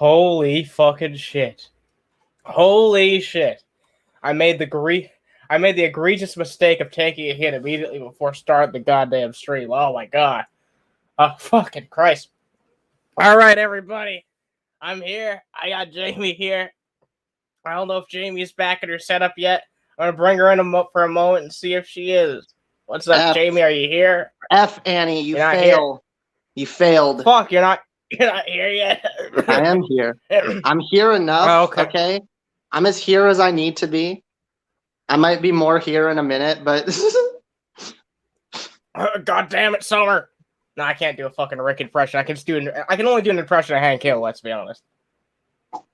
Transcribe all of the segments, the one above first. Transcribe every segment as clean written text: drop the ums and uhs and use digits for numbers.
Holy fucking shit. Holy shit. I made the egregious mistake of taking a hit immediately before starting the goddamn stream. Oh my god. Oh fucking Christ. Alright, everybody. I'm here. I got Jamie here. I don't know if Jamie's back at her setup yet. I'm gonna bring her in for a moment and see if she is. What's up, Jamie? Are you here? Annie, you fail. You failed. Fuck, you're not here yet. I am here. I'm here enough. Oh, okay. I'm as here as I need to be. I might be more here in a minute, but God damn it, Summer. No, I can't do a fucking Rick impression. I can only do an impression of Hank Hill, let's be honest.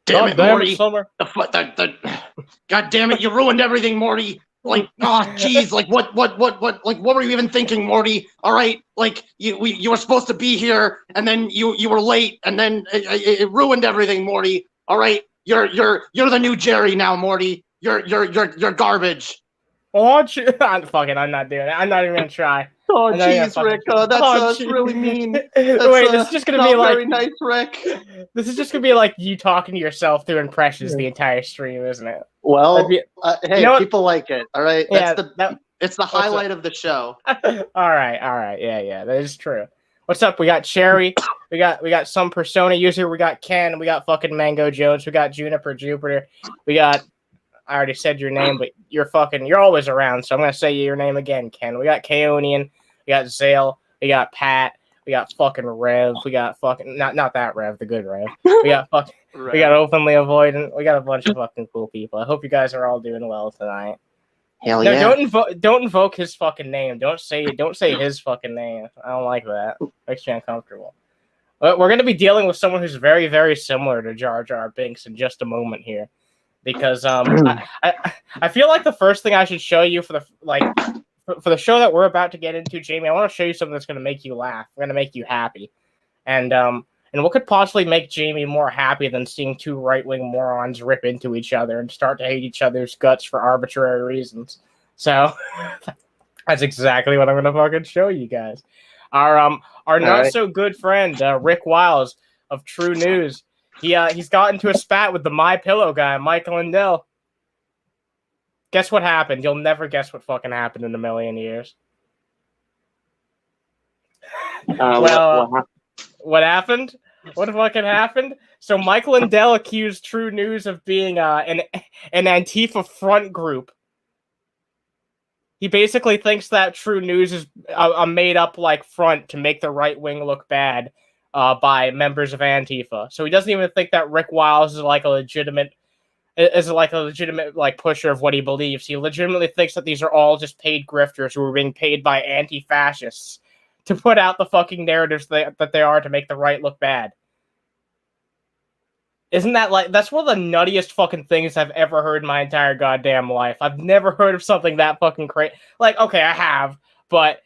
Damn it, Morty. Summer. God damn it, you ruined everything, Morty. Like, oh jeez, like what were you even thinking, Morty? All right, like you were supposed to be here, and then you were late, and then it ruined everything, Morty. All right, you're the new Jerry now, Morty. You're garbage. Oh, I'm not doing it. I'm not even gonna try. Oh jeez, Rick, that's really mean. Wait, this is just gonna be like very nice, Rick. This is just gonna be like you talking to yourself through impressions the entire stream, isn't it? Well, hey, people like it. All right, it's the highlight of the show. all right, yeah, that is true. What's up? We got Cherry, we got some Persona user, we got Ken, we got fucking Mango Jones, we got Juniper Jupiter, we got. I already said your name, but you're always around, so I'm gonna say your name again, Ken. We got Kaonian, we got Zale, we got Pat, we got fucking Rev, we got fucking not that Rev, the good Rev. We got fucking we got Openly Avoidant, we got a bunch of fucking cool people. I hope you guys are all doing well tonight. Hell yeah. Don't invoke his fucking name. Don't say his fucking name. I don't like that. Makes me uncomfortable. But we're gonna be dealing with someone who's very, very similar to Jar Jar Binks in just a moment here. Because I feel like the first thing I should show you for the show that we're about to get into, Jamie, I want to show you something that's going to make you laugh. We're going to make you happy, and what could possibly make Jamie more happy than seeing two right-wing morons rip into each other and start to hate each other's guts for arbitrary reasons? So that's exactly what I'm going to fucking show you guys. Our not so good friend Rick Wiles of True News. He's got into a spat with the My Pillow guy, Mike Lindell. Guess what happened? You'll never guess what fucking happened in a million years. What happened? What fucking happened? So Mike Lindell accused True News of being an Antifa front group. He basically thinks that True News is a made-up like front to make the right wing look bad. By members of Antifa, so he doesn't even think that Rick Wiles is like a legitimate like pusher of what he believes. He legitimately thinks that these are all just paid grifters who are being paid by anti-fascists to put out the fucking narratives that they are to make the right look bad. Isn't that that's one of the nuttiest fucking things I've ever heard in my entire goddamn life? I've never heard of something that fucking crazy. Like, okay, I have, but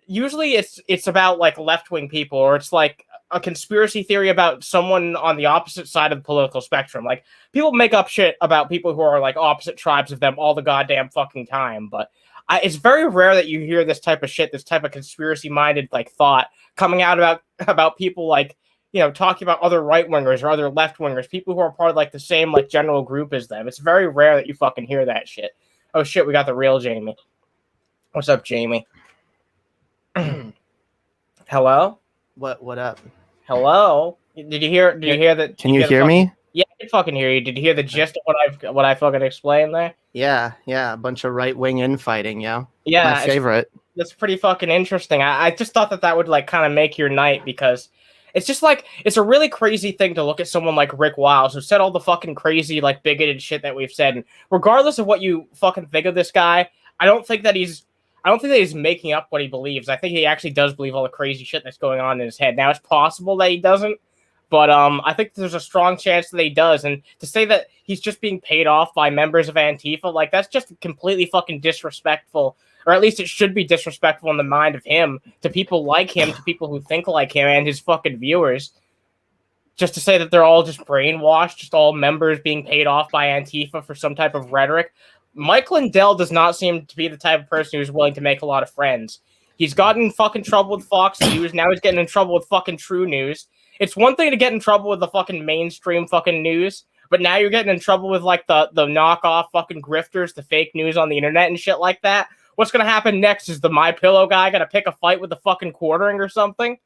usually it's about like left-wing people, or it's like a conspiracy theory about someone on the opposite side of the political spectrum. Like, people make up shit about people who are like opposite tribes of them all the goddamn fucking time, but it's very rare that you hear this type of shit, this type of conspiracy-minded like thought coming out about people like, you know, talking about other right-wingers or other left-wingers, people who are part of like the same like general group as them. It's very rare that you fucking hear that shit. Oh shit, we got the real Jamie. What's up, Jamie? Hello? What up? Hello? Did you hear that? Can you hear me? Yeah, I can fucking hear you. Did you hear the gist of what I fucking explained there? Yeah, a bunch of right-wing infighting, yeah. Yeah. My favorite. That's pretty fucking interesting. I just thought that would like kind of make your night, because it's just like, it's a really crazy thing to look at someone like Rick Wiles, who said all the fucking crazy, like, bigoted shit that we've said. And regardless of what you fucking think of this guy, I don't think that he's making up what he believes. I think he actually does believe all the crazy shit that's going on in his head. Now, it's possible that he doesn't, but I think there's a strong chance that he does. And to say that he's just being paid off by members of Antifa, like, that's just completely fucking disrespectful. Or at least it should be disrespectful in the mind of him, to people like him, to people who think like him and his fucking viewers. Just to say that they're all just brainwashed, just all members being paid off by Antifa for some type of rhetoric. Mike Lindell does not seem to be the type of person who's willing to make a lot of friends. He's gotten in fucking trouble with Fox News. Now he's getting in trouble with fucking True News. it's one thing to get in trouble with the fucking mainstream fucking news, but now you're getting in trouble with like the knockoff fucking grifters, the fake news on the internet and shit like that. What's gonna happen next? Is the MyPillow guy gonna pick a fight with the fucking Quartering or something?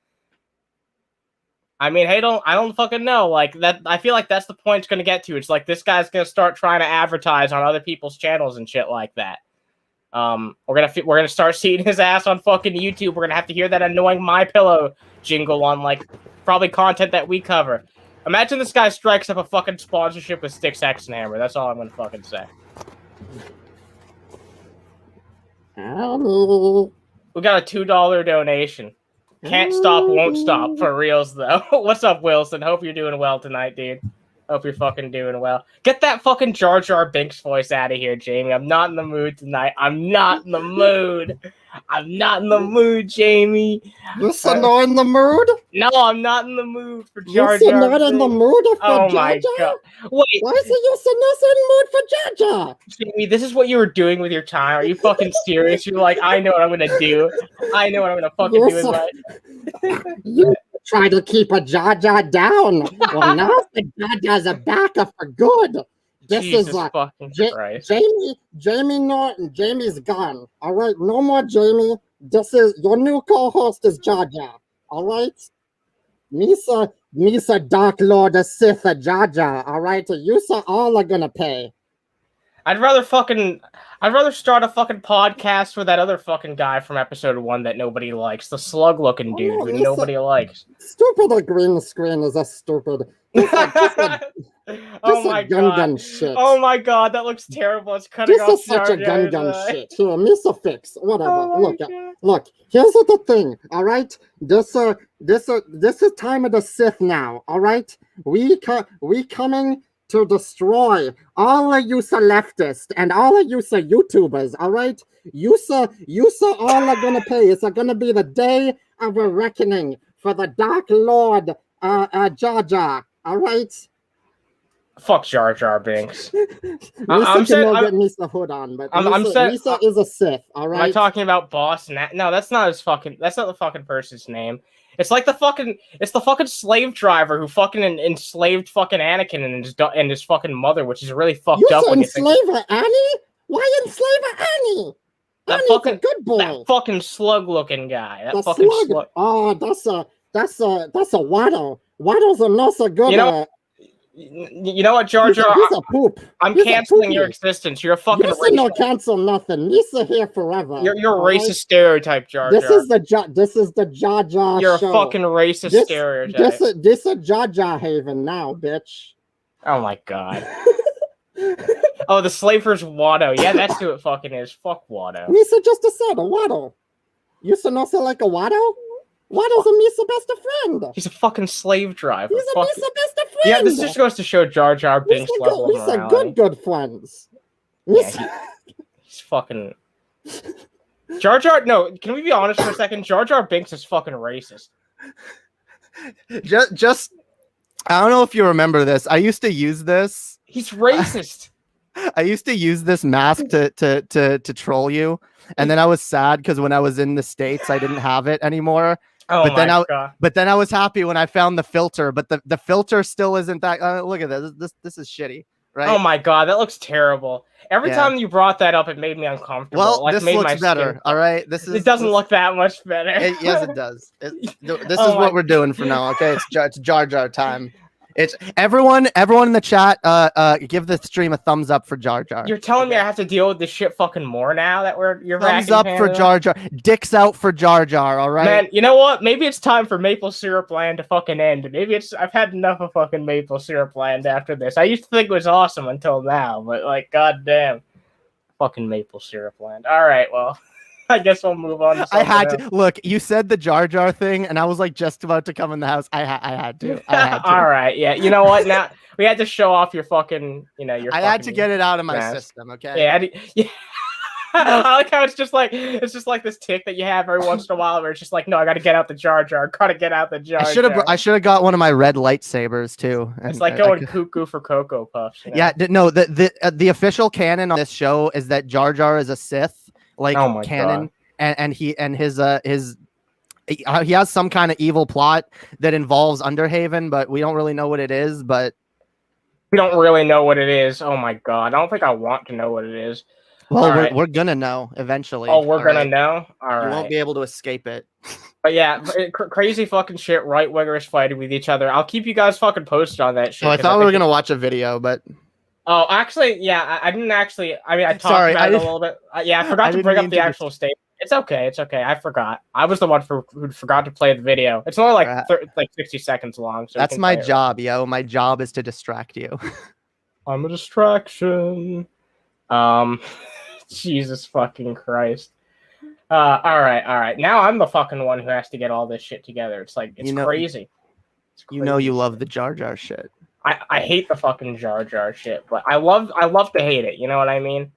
I mean, hey, I don't fucking know. Like that, I feel like that's the point it's gonna get to. It's like this guy's gonna start trying to advertise on other people's channels and shit like that. We're gonna start seeing his ass on fucking YouTube. We're gonna have to hear that annoying MyPillow jingle on like probably content that we cover. Imagine this guy strikes up a fucking sponsorship with Styx X and Hammer. That's all I'm gonna fucking say. We got a $2 donation. Can't stop, won't stop. For reals, though. What's up, Wilson? Hope you're doing well tonight, dude. Hope you're fucking doing well. Get that fucking Jar Jar Binks voice out of here, Jamie. I'm not in the mood tonight. I'm not in the mood. I'm not in the mood, Jamie. You're so not in the mood? No, I'm not in the mood for Jar Jar. You're so not in the mood for Oh Jar my Jar? god. Wait. Why is it you're so not in the mood for Jar Jar? Jamie, this is what you were doing with your time. Are you fucking serious? You're like, I know what I'm gonna do. I know what I'm gonna fucking do with my... You try to keep a Jar Jar down. Well, now the Jar Jar's a backer for good. This Jesus is fucking Christ. Jamie Norton. Jamie's gone. All right, no more Jamie. This is your new co-host is Jar Jar. All right, Misa Dark Lord of Sith Jar Jar. All right, you all are gonna pay. I'd rather start a fucking podcast with that other fucking guy from episode 1 that nobody likes, the slug-looking dude who nobody likes. Stupid green screen is a stupid. Oh my god! Shit. Oh my god, that looks terrible. It's cutting This off. is such a gun shit. Here, Misa Fix, whatever. Oh Look. Here's the thing. All right, this is time of the Sith now. All right, we coming to destroy all of you leftists and all of you YouTubers. All right, you all are gonna pay. It's gonna be the day of a reckoning for the Dark Lord, Jar Jar. All right. Fuck Jar Jar Binks. I'm saying get Misa Hood on, but Misa is a Sith. All right. Am I talking about Boss? No, that's not the fucking person's name. It's like the fucking slave driver who fucking enslaved fucking Anakin and his fucking mother, which is really fucked up. You enslave her, Annie? Why enslave her, Annie? Annie's a good boy. That fucking slug-looking guy. That fucking slug. Oh, that's a Waddle. Waddle's a not so good. You know what, Jar Jar? He's a poop. I'm canceling your existence. You're a fucking racist. No cancel nothing. Misa here forever. You're a racist stereotype, Jar Jar. This is the Jar Jar You're show. a fucking racist stereotype. This is Jar Jar Haven now, bitch. Oh my god. Oh, the slaver's Watto. Yeah, that's who it fucking is. Fuck Watto. Misa just said a Watto. You should not say like a Watto? Waddle's a Misa best friend. He's a fucking slave driver. He's a Misa best friend. Yeah, this just goes to show Jar Jar Binks' level of morality. Good friends. Yeah, he's fucking... Jar Jar... No, can we be honest for a second? Jar Jar Binks is fucking racist. Just... I don't know if you remember this. I used to use this. He's racist. I used to use this mask to troll you. And then I was sad because when I was in the States, I didn't have it anymore. Oh but my God. But then I was happy when I found the filter. But the filter still isn't that. Look at this. This is shitty, right? Oh my God, that looks terrible. Every time you brought that up, it made me uncomfortable. Well, like, this made looks better. All right, It doesn't look that much better. Yes, it does. This is what we're doing for now. Okay, it's Jar Jar time. It's everyone in the chat. Give the stream a thumbs up for Jar Jar. You're telling me I have to deal with this shit fucking more now that you're thumbs up for Jar Jar. Dicks out for Jar Jar. All right, man. You know what? Maybe it's time for Maple Syrup Land to fucking end. Maybe I've had enough of fucking Maple Syrup Land after this. I used to think it was awesome until now, but like, goddamn, fucking Maple Syrup Land. All right, well. I guess we'll move on. I had to look. You said the Jar Jar thing, and I was like just about to come in the house. I had to. All right, yeah. You know what? Now we had to show off your fucking. I had to get it out of my system. Okay. Yeah. I like how it's just like this tick that you have every once in a while, where it's just like, no, I got to get out the Jar Jar. Gotta get out the Jar Jar. I should have got one of my red lightsabers too. It's like going cuckoo for Cocoa Puffs. Yeah. No. The official canon on this show is that Jar Jar is a Sith. Like canon, God. and his he has some kind of evil plot that involves Underhaven, but we don't really know what it is. But we don't really know what it is. Oh my god, I don't think I want to know what it is. well, we're gonna know eventually. Oh, we're gonna know. All right, you won't be able to escape it. But yeah, crazy fucking shit. Right wingers fighting with each other. I'll keep you guys fucking posted on that shit. Oh, I thought we were gonna watch a video, but oh, actually, yeah, I didn't actually. I mean, I talked about it a little bit. Yeah, I forgot to bring up the actual statement. It's okay. It's okay. I forgot. I was the one who forgot to play the video. It's only like 60 seconds long. So that's my job, yo. My job is to distract you. I'm a distraction. Jesus fucking Christ. All right. Now I'm the fucking one who has to get all this shit together. It's like crazy. It's crazy. You know you love the Jar Jar shit. I hate the fucking Jar Jar shit, but I love to hate it. You know what I mean?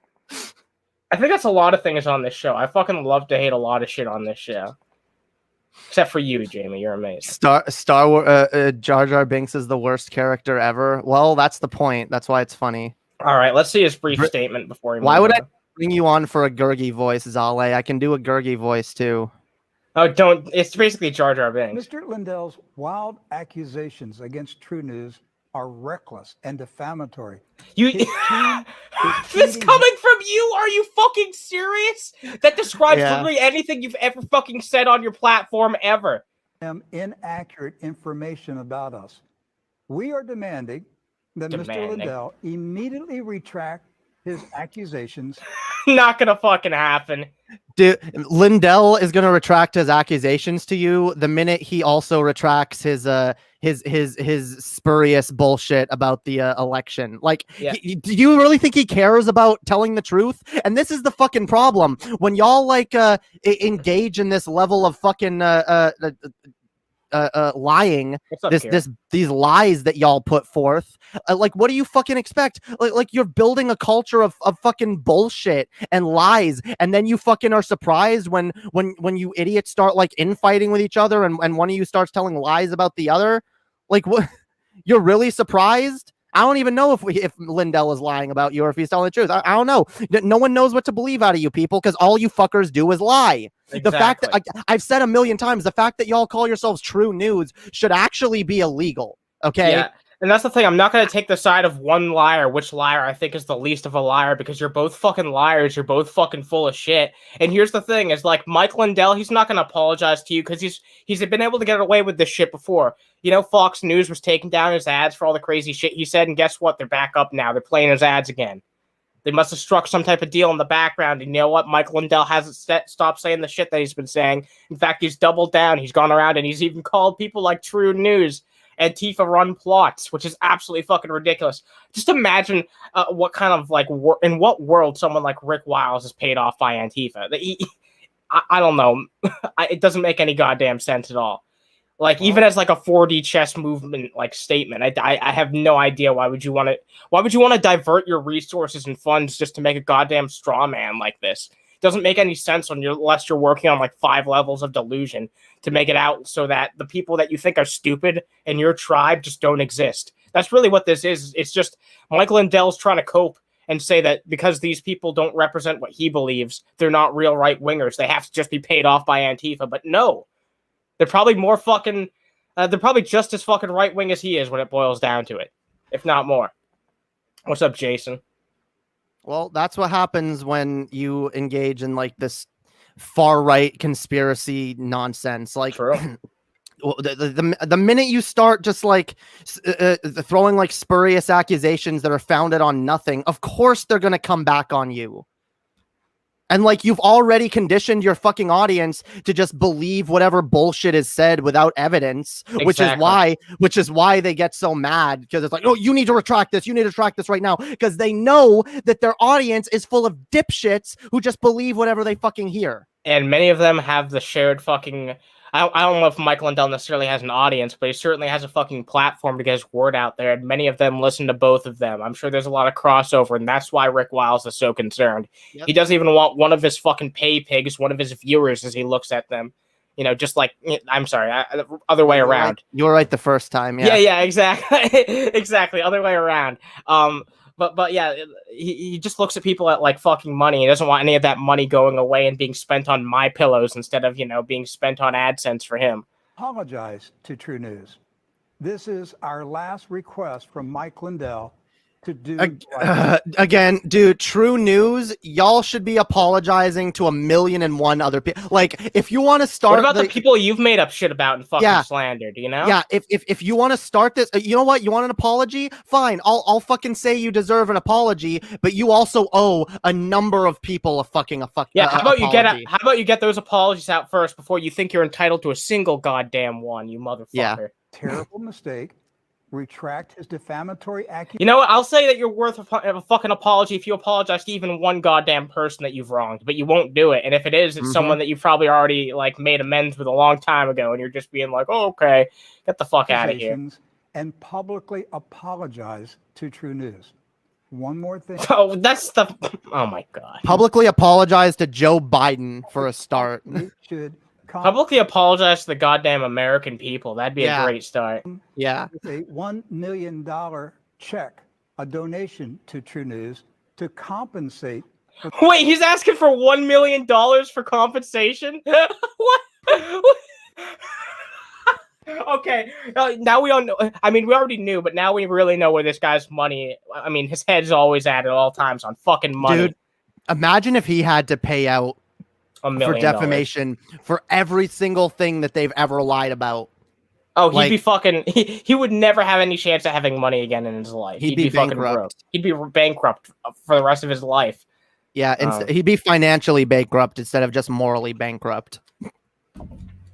I think that's a lot of things on this show. I fucking love to hate a lot of shit on this show. Except for you, Jamie. You're amazing. Star Wars Jar Jar Binks is the worst character ever. Well, that's the point. That's why it's funny. All right, let's see his brief statement before he Why would I bring you on for a Gurgi voice, Zale? I can do a Gurgi voice too. Oh, don't. It's basically Jar Jar Binks. Mr. Lindell's wild accusations against True News are reckless and defamatory. This coming from you? Are you fucking serious? That describes literally anything you've ever fucking said on your platform ever. Inaccurate information about us. We are demanding that Mr. Lindell immediately retract his accusations. Not gonna fucking happen. Dude, Lindell is gonna retract his accusations to you the minute he also retracts his spurious bullshit about the election. Like, do you really think he cares about telling the truth? And this is the fucking problem when y'all like engage in this level of fucking lying, these lies that y'all put forth. Like, what do you fucking expect? Like you're building a culture of fucking bullshit and lies, and then you fucking are surprised when you idiots start like infighting with each other, and one of you starts telling lies about the other. Like, what? You're really surprised? I don't even know if Lindell is lying about you or if he's telling the truth. I don't know. No one knows what to believe out of you people because all you fuckers do is lie. Exactly. The fact that I've said a million times, the fact that y'all call yourselves True News should actually be illegal. Okay. Yeah. And that's the thing. I'm not going to take the side of one liar, which liar I think is the least of a liar, because you're both fucking liars. You're both fucking full of shit. And here's the thing is like Mike Lindell, he's not going to apologize to you because he's been able to get away with this shit before. You know, Fox News was taking down his ads for all the crazy shit he said. And guess what? They're back up now. They're playing his ads again. They must have struck some type of deal in the background. And you know what? Mike Lindell hasn't stopped saying the shit that he's been saying. In fact, he's doubled down. He's gone around and he's even called people like True News Antifa run plots, which is absolutely fucking ridiculous. Just imagine what kind of like in what world someone like Rick Wiles is paid off by Antifa. I don't know. It doesn't make any goddamn sense at all. Like even as like a 4D chess movement like statement, I have no idea why would you want to divert your resources and funds just to make a goddamn straw man like this. Doesn't make any sense unless you're working on like 5 levels of delusion to make it out so that the people that you think are stupid in your tribe just don't exist. That's really what this is. It's just Mike Lindell's trying to cope and say that because these people don't represent what he believes, they're not real right wingers. They have to just be paid off by Antifa. But no, they're probably more fucking. They're probably just as fucking right wing as he is when it boils down to it, if not more. What's up, Jason? Well, that's what happens when you engage in like this far right conspiracy nonsense. Like the minute you start just like throwing like spurious accusations that are founded on nothing, of course they're going to come back on you. And like you've already conditioned your fucking audience to just believe whatever bullshit is said without evidence, exactly. which is why they get so mad, because it's like, oh, you need to retract this. You need to retract this right now, because they know that their audience is full of dipshits who just believe whatever they fucking hear. And many of them have the shared fucking. I don't know if Mike Lindell necessarily has an audience, but he certainly has a fucking platform to get his word out there. And many of them listen to both of them. I'm sure there's a lot of crossover, and that's why Rick Wiles is so concerned. Yep. He doesn't even want one of his fucking pay pigs, one of his viewers, as he looks at them. You know, just like, I'm sorry, other way around. You were right the first time, yeah. Yeah, exactly. Exactly, other way around. But yeah, he just looks at people at like fucking money. He doesn't want any of that money going away and being spent on my pillows instead of, you know, being spent on AdSense for him. Apologize to True News. This is our last request from Mike Lindell to do again, dude. True News, y'all should be apologizing to 1,000,001 other people. Like, if you want to start, what about the people you've made up shit about and fucking slandered? You know? Yeah. If you want to start this, you know what? You want an apology? Fine. I'll fucking say you deserve an apology, but you also owe a number of people a fucking yeah. How about apology. How about you get those apologies out first before you think you're entitled to a single goddamn one, you motherfucker? Yeah. Terrible mistake. Retract his defamatory accusation. You know what? I'll say that you're worth a fucking apology if you apologize to even one goddamn person that you've wronged, but you won't do it. And if it is, it's someone that you've probably already like made amends with a long time ago, and you're just being like, "Oh, okay, get the fuck out of here." And publicly apologize to True News. One more thing. Oh, that's the. Oh my god. Publicly apologize to Joe Biden for a start. We should publicly apologize to the goddamn American people. That'd be a great start. Yeah. A $1 million check, a donation to True News to compensate. Wait, he's asking for $1 million for compensation? What? Okay, now we all know. I mean, we already knew, but now we really know where this guy's money. I mean, his head's always at all times on fucking money. Dude, imagine if he had to pay out for defamation for every single thing that they've ever lied about. Oh, he'd be fucking. He would never have any chance of having money again in his life. He'd be fucking broke. He'd be bankrupt for the rest of his life. Yeah, he'd be financially bankrupt instead of just morally bankrupt.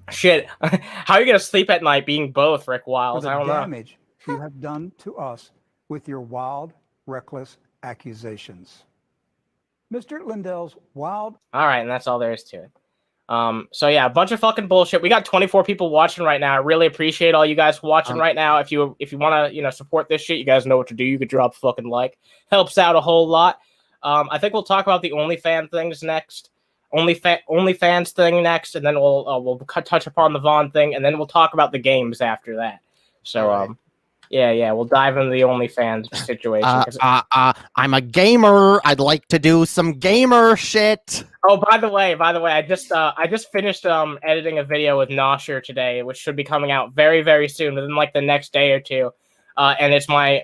Shit, how are you gonna sleep at night being both, Rick Wiles? I don't know. Damage you have done to us with your wild, reckless accusations. Mr. Lindell's wild. All right, and that's all there is to it. So yeah, a bunch of fucking bullshit. We got 24 people watching right now. I really appreciate all you guys watching right now. If you want to, support this shit, you guys know what to do. You could drop a fucking like. Helps out a whole lot. I think we'll talk about the OnlyFans things next. OnlyFans thing next, and then we'll touch upon the Vaughn thing, and then we'll talk about the games after that. So yeah, we'll dive into the OnlyFans situation. I'm a gamer. I'd like to do some gamer shit. Oh, by the way, I just finished editing a video with Nosher today, which should be coming out very, very soon, within like the next day or two. And it's my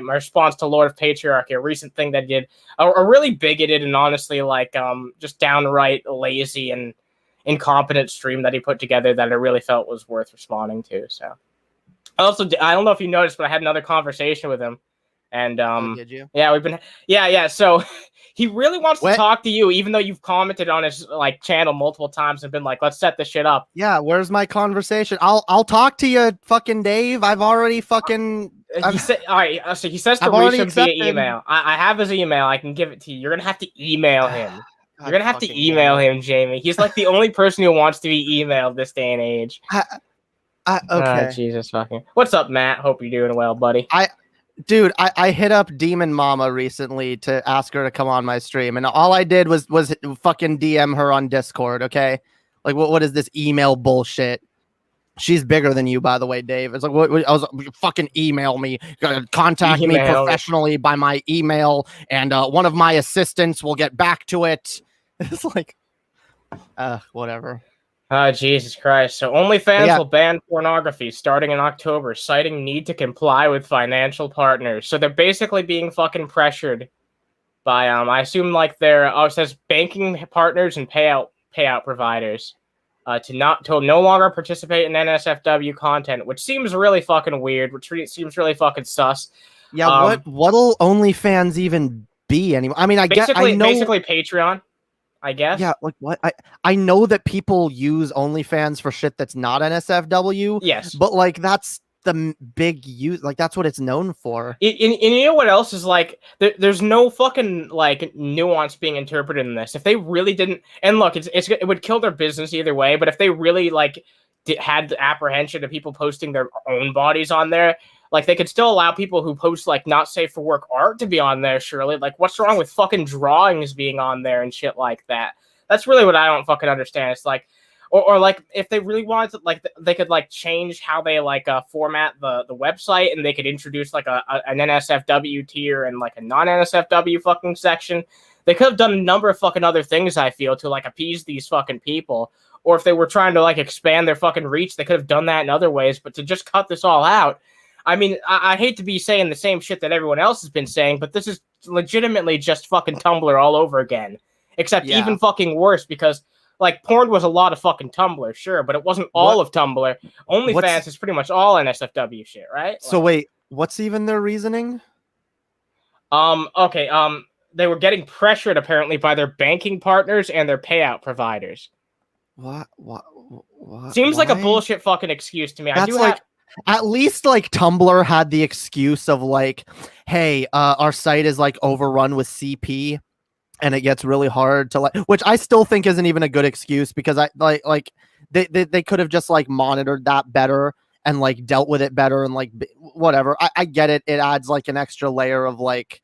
response to Lord of Patriarchy, a recent thing that did a really bigoted and honestly like just downright lazy and incompetent stream that he put together that I really felt was worth responding to. So. Also, I don't know if you noticed, but I had another conversation with him, and did you? Yeah, we've been So he really wants to talk to you, even though you've commented on his like channel multiple times and been like, "Let's set this shit up." Yeah, where's my conversation? I'll talk to you, fucking Dave. I've already fucking. He said, all right. So he says to reach him via email. I have his email. I can give it to you. You're gonna have to email him. You're gonna have to email him, Jamie. He's like the only person who wants to be emailed this day and age. Okay. Jesus fucking. What's up, Matt? Hope you're doing well, buddy. I hit up Demon Mama recently to ask her to come on my stream, and all I did was fucking DM her on Discord. Okay, like what is this email bullshit? She's bigger than you, by the way, Dave. It's like I was fucking email me, contact me professionally by my email, and one of my assistants will get back to it. It's like, whatever. Oh, Jesus Christ. So OnlyFans will ban pornography starting in October, citing need to comply with financial partners. So they're basically being fucking pressured by, I assume like it says banking partners and payout providers to no longer participate in NSFW content, which seems really fucking weird, which seems really fucking sus. Yeah, what'll OnlyFans even be anymore? I mean, I know basically Patreon. I guess. Yeah, like what? I know that people use OnlyFans for shit that's not NSFW. Yes. But like that's the big use, like that's what it's known for. And you know what else is like? There's no fucking like nuance being interpreted in this. If they really didn't, and look, it would kill their business either way. But if they really like had the apprehension of people posting their own bodies on there, like they could still allow people who post like not safe for work art to be on there. Surely, like what's wrong with fucking drawings being on there and shit like that? That's really what I don't fucking understand. It's like, or like if they really wanted to, like they could like change how they like format the website, and they could introduce like an NSFW tier and like a non-NSFW fucking section. They could have done a number of fucking other things, I feel, to like appease these fucking people. Or if they were trying to like expand their fucking reach, they could have done that in other ways. But to just cut this all out, I mean, I hate to be saying the same shit that everyone else has been saying, but this is legitimately just fucking Tumblr all over again. Except even fucking worse, because like porn was a lot of fucking Tumblr, sure, but it wasn't all of Tumblr. OnlyFans is pretty much all NSFW shit, right? So wait, what's even their reasoning? Okay, they were getting pressured apparently by their banking partners and their payout providers. What? Seems like a bullshit fucking excuse to me. That's at least like Tumblr had the excuse of like, hey, our site is like overrun with CP, and it gets really hard to like, which I still think isn't even a good excuse, because I like they could have just like monitored that better and like dealt with it better, and like whatever. I get it. It adds like an extra layer of like,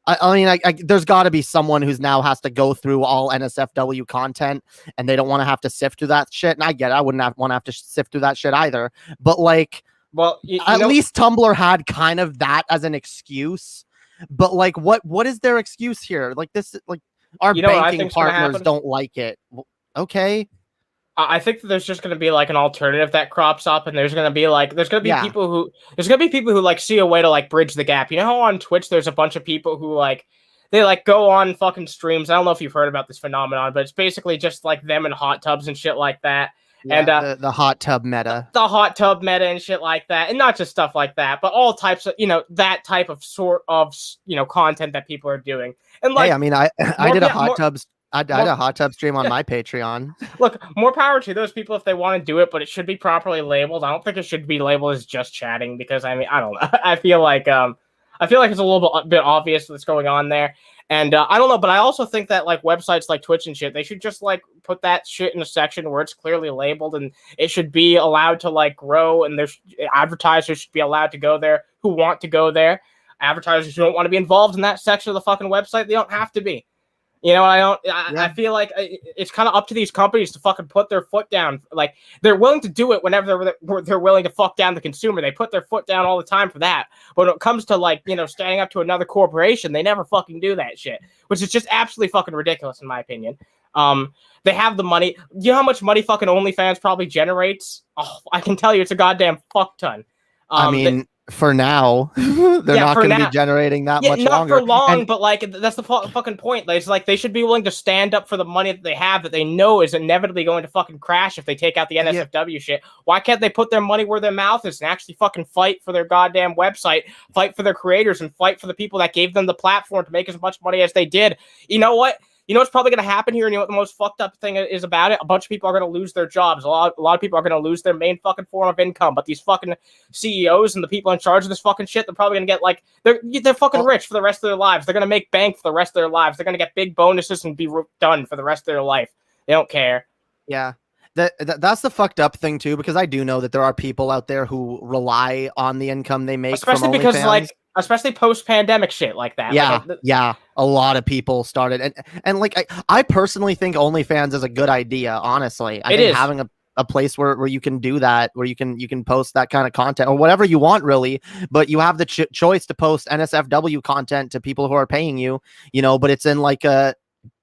I mean, there's got to be someone who's now has to go through all NSFW content, and they don't want to have to sift through that shit. And I get it. I wouldn't want to have to sift through that shit either. But like, well, at least Tumblr had kind of that as an excuse. But like, what is their excuse here? Like this, like our banking partners don't like it. Okay. I think that there's just going to be like an alternative that crops up, and there's going to be people who like see a way to like bridge the gap. You know how on Twitch there's a bunch of people who like they like go on fucking streams. I don't know if you've heard about this phenomenon, but it's basically just like them in hot tubs and shit like that. Yeah, and the hot tub meta, the hot tub meta and shit like that, and not just stuff like that, but all types of that type of sort of content that people are doing. And like, hey, I mean, I did a hot tubs. I did a hot tub stream on my Patreon. Look, more power to those people if they want to do it, but it should be properly labeled. I don't think it should be labeled as just chatting, because I mean, I don't know. I feel like it's a little bit obvious what's going on there, and I don't know. But I also think that like websites like Twitch and shit, they should just like put that shit in a section where it's clearly labeled, and it should be allowed to like grow. And there's advertisers should be allowed to go there who want to go there. Advertisers who don't want to be involved in that section of the fucking website, they don't have to be. I feel like it's kind of up to these companies to fucking put their foot down. Like, they're willing to do it whenever they're willing to fuck down the consumer. They put their foot down all the time for that. But when it comes to like, standing up to another corporation, they never fucking do that shit, which is just absolutely fucking ridiculous in my opinion. They have the money. You know how much money fucking OnlyFans probably generates? Oh, I can tell you it's a goddamn fuck ton. I mean, for now, they're not going to be generating that much not longer. For long, but like that's the fucking point. Like, it's like they should be willing to stand up for the money that they have, that they know is inevitably going to fucking crash if they take out the NSFW shit. Why can't they put their money where their mouth is and actually fucking fight for their goddamn website, fight for their creators, and fight for the people that gave them the platform to make as much money as they did? You know what? You know what's probably going to happen here? And you know what the most fucked up thing is about it? A bunch of people are going to lose their jobs. A lot of people are going to lose their main fucking form of income. But these fucking CEOs and the people in charge of this fucking shit, they're probably going to get like, they're fucking rich for the rest of their lives. They're going to make bank for the rest of their lives. They're going to get big bonuses and be done for the rest of their life. They don't care. Yeah. That's the fucked up thing too, because I do know that there are people out there who rely on the income they make, especially from OnlyFans. Especially post-pandemic shit like that. Yeah, a lot of people started, and like I personally think OnlyFans is a good idea. Honestly, I think having a place where you can do that, where you can post that kind of content or whatever you want, really, but you have the choice to post NSFW content to people who are paying you, but it's in like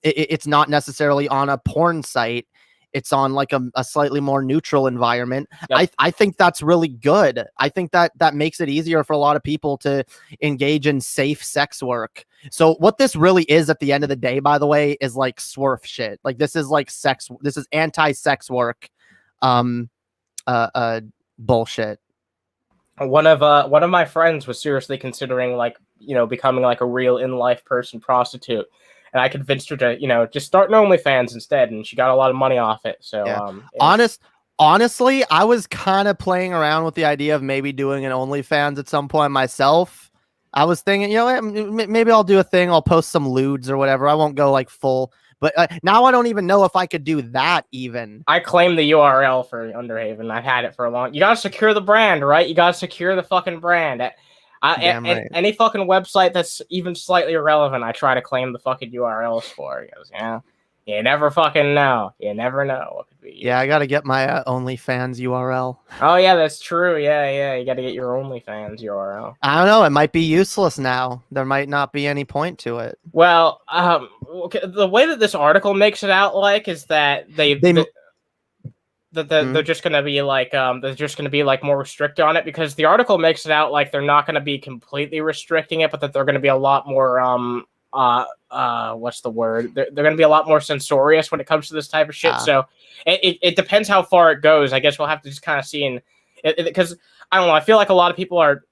it's not necessarily on a porn site. It's on like a slightly more neutral environment. Yep. I think that's really good. I think that makes it easier for a lot of people to engage in safe sex work. So what this really is at the end of the day, by the way, is like swerf shit. Like this is like this is anti-sex work bullshit. One of my friends was seriously considering like, becoming like a real in-life person prostitute. And I convinced her to, just start an OnlyFans instead, and she got a lot of money off it. So, yeah. Honestly, I was kind of playing around with the idea of maybe doing an OnlyFans at some point myself. I was thinking, maybe I'll do a thing. I'll post some lewds or whatever. I won't go like full, but now I don't even know if I could do that even. I claim the URL for Underhaven. I've had it for a long. You gotta secure the brand, right? You gotta secure the fucking brand. Right. Any fucking website that's even slightly irrelevant, I try to claim the fucking URLs for. Because, you never fucking know. You never know what could be. Yeah, I gotta get my OnlyFans URL. Oh yeah, that's true. Yeah, you got to get your OnlyFans URL. I don't know. It might be useless now. There might not be any point to it. Well, okay, the way that this article makes it out like is that they're just gonna be like more strict on it, because the article makes it out like they're not gonna be completely restricting it, but that they're gonna be a lot more what's the word? They're gonna be a lot more censorious when it comes to this type of shit. So it depends how far it goes. I guess we'll have to just kind of see, and because I don't know, I feel like a lot of people are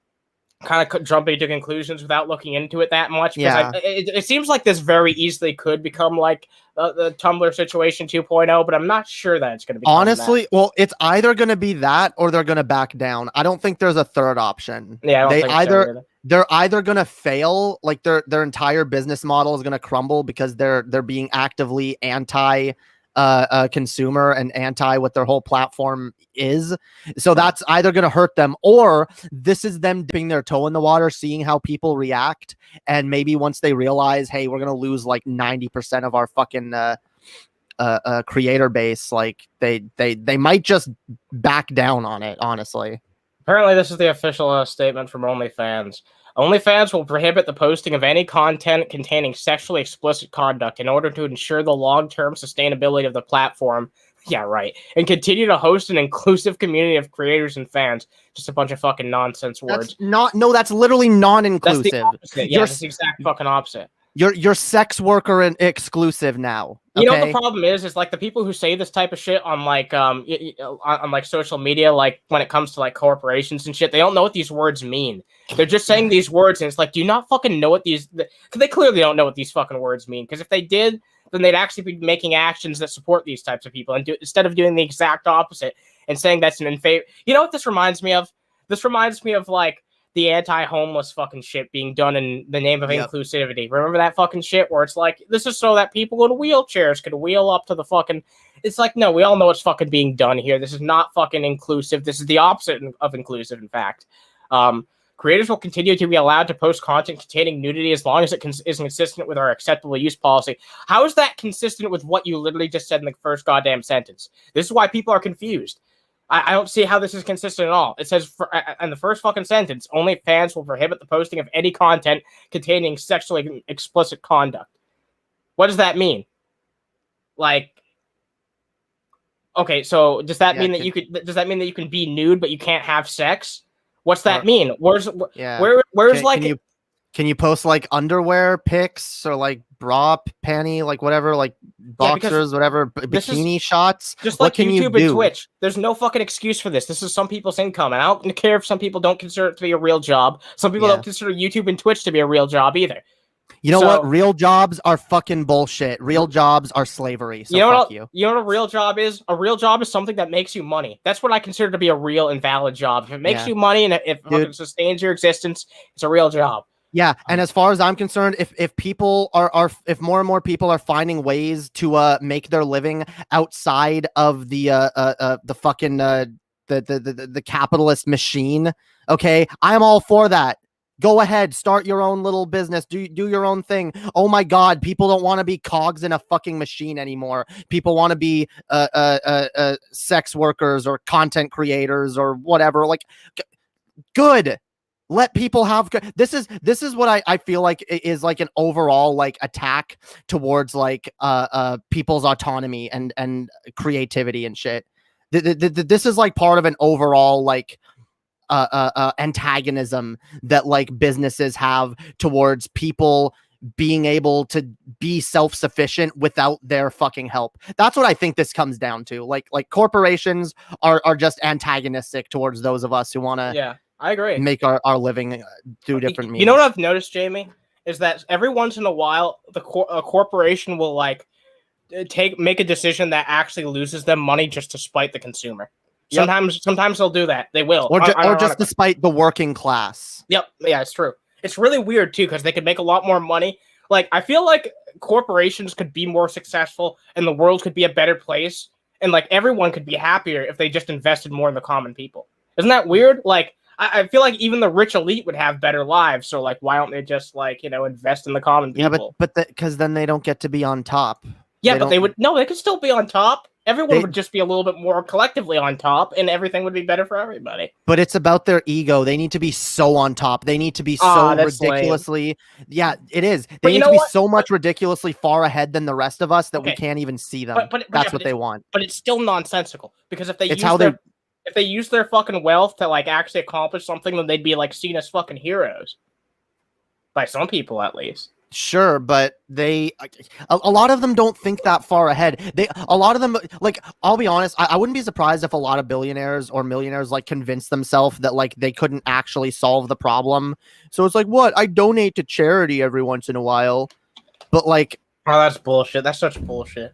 kind of jumping to conclusions without looking into it that much. Yeah. It seems like this very easily could become like the Tumblr situation 2.0, but I'm not sure that it's going to be. Honestly, well, it's either going to be that or they're going to back down. I don't think there's a third option. Yeah, they're either going to fail, like their entire business model is going to crumble because they're being actively anti consumer and anti what their whole platform is. So that's either going to hurt them, or this is them dipping their toe in the water, seeing how people react, and maybe once they realize, hey, we're going to lose like 90% of our fucking creator base, like they might just back down on it, honestly. Apparently this is the official statement from OnlyFans. OnlyFans will prohibit the posting of any content containing sexually explicit conduct in order to ensure the long-term sustainability of the platform. Yeah, right. And continue to host an inclusive community of creators and fans. Just a bunch of fucking nonsense words. That's literally non-inclusive. That's the opposite. Yeah, that's the exact fucking opposite. You're sex worker and exclusive now. Okay? You know what the problem is like the people who say this type of shit on like on like social media, like when it comes to like corporations and shit, they don't know what these words mean. They're just saying these words, and it's like, do you not fucking know what these? Because they clearly don't know what these fucking words mean. Because if they did, then they'd actually be making actions that support these types of people, and instead of doing the exact opposite and saying that's an in favor. You know what this reminds me of? This reminds me of like the anti-homeless fucking shit being done in the name of inclusivity. Remember that fucking shit where it's like, this is so that people in wheelchairs could wheel up to the fucking... It's like, no, we all know what's fucking being done here. This is not fucking inclusive. This is the opposite of inclusive, in fact. Creators will continue to be allowed to post content containing nudity as long as it is consistent with our acceptable use policy. How is that consistent with what you literally just said in the first goddamn sentence? This is why people are confused. I don't see how this is consistent at all. It says in the first fucking sentence, OnlyFans will prohibit the posting of any content containing sexually explicit conduct. What does that mean? Like, okay, so does that mean that you could? Does that mean that you can be nude but you can't have sex? What's that mean? Where's like? Can you post like underwear pics or like bra panty, like whatever, like boxers, whatever, bikini shots? Just like YouTube and Twitch. There's no fucking excuse for this. This is some people's income. And I don't care if some people don't consider it to be a real job. Some people don't consider YouTube and Twitch to be a real job either. You know what? Real jobs are fucking bullshit. Real jobs are slavery. So fuck you. You know what a real job is? A real job is something that makes you money. That's what I consider to be a real and valid job. If it makes you money and if it sustains your existence, it's a real job. Yeah, and as far as I'm concerned, if people if more and more people are finding ways to make their living outside of the fucking the capitalist machine, okay, I'm all for that. Go ahead, start your own little business, do your own thing. Oh my God, people don't want to be cogs in a fucking machine anymore. People want to be sex workers or content creators or whatever. Like, good. Let people have this is what I feel like is like an overall like attack towards like people's autonomy and creativity and shit. This is like part of an overall like antagonism that like businesses have towards people being able to be self-sufficient without their fucking help. That's what I think this comes down to. Like corporations are just antagonistic towards those of us who want to I agree. Make our living through different means. You know what I've noticed, Jamie, is that every once in a while, a corporation will like make a decision that actually loses them money just to spite the consumer. Sometimes they'll do that. They will, or just to spite the working class. Yep, yeah, it's true. It's really weird too because they could make a lot more money. Like I feel like corporations could be more successful, and the world could be a better place, and like everyone could be happier if they just invested more in the common people. Isn't that weird? Like. I feel like even the rich elite would have better lives. So, like, why don't they just, like, invest in the common people? Yeah, but because then they don't get to be on top. Yeah, but they would... No, they could still be on top. Everyone would just be a little bit more collectively on top, and everything would be better for everybody. But it's about their ego. They need to be so on top. They need to be so ridiculously. Yeah, it is. They need to be so much ridiculously far ahead than the rest of us that we can't even see them. But that's what they want. But it's still nonsensical, because if they use their fucking wealth to like actually accomplish something, then they'd be like seen as fucking heroes by some people, at least. Sure, but a lot of them don't think that far ahead. A lot of them, like, I'll be honest, I wouldn't be surprised if a lot of billionaires or millionaires like convince themselves that like they couldn't actually solve the problem. So it's like, what? I donate to charity every once in a while, but like, oh, that's bullshit. That's such bullshit.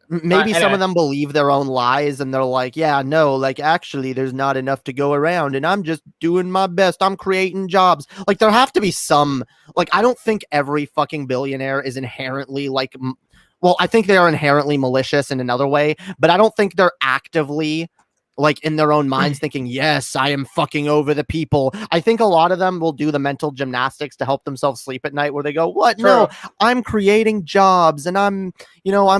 Maybe some of them believe their own lies and they're like, yeah, no, like actually there's not enough to go around and I'm just doing my best. I'm creating jobs. Like there have to be some, like, I don't think every fucking billionaire is inherently like, well, I think they are inherently malicious in another way, but I don't think they're actively like in their own minds thinking, yes, I am fucking over the people. I think a lot of them will do the mental gymnastics to help themselves sleep at night where they go, what? True. No, I'm creating jobs and I'm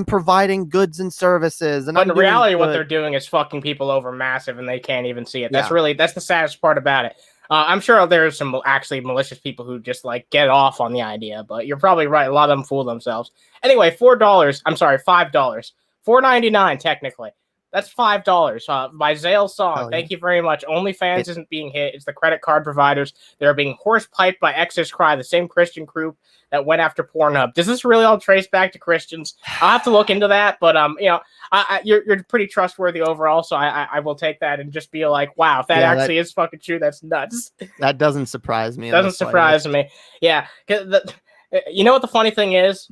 providing goods and services. And but in reality, what they're doing is fucking people over massive and they can't even see it. That's that's the saddest part about it. I'm sure there's some actually malicious people who just like get off on the idea, but you're probably right. A lot of them fool themselves. Anyway, $5. $4.99 technically. That's $5 by Zale Song. Oh, Thank you very much. OnlyFans isn't being hit. It's the credit card providers. They're being horse-piped by Exodus Cry, the same Christian group that went after Pornhub. Does this really all trace back to Christians? I'll have to look into that, but you're pretty trustworthy overall, so I will take that and just be like, wow, if that actually is fucking true, that's nuts. That doesn't surprise me. Doesn't surprise me. Yeah. You know what the funny thing is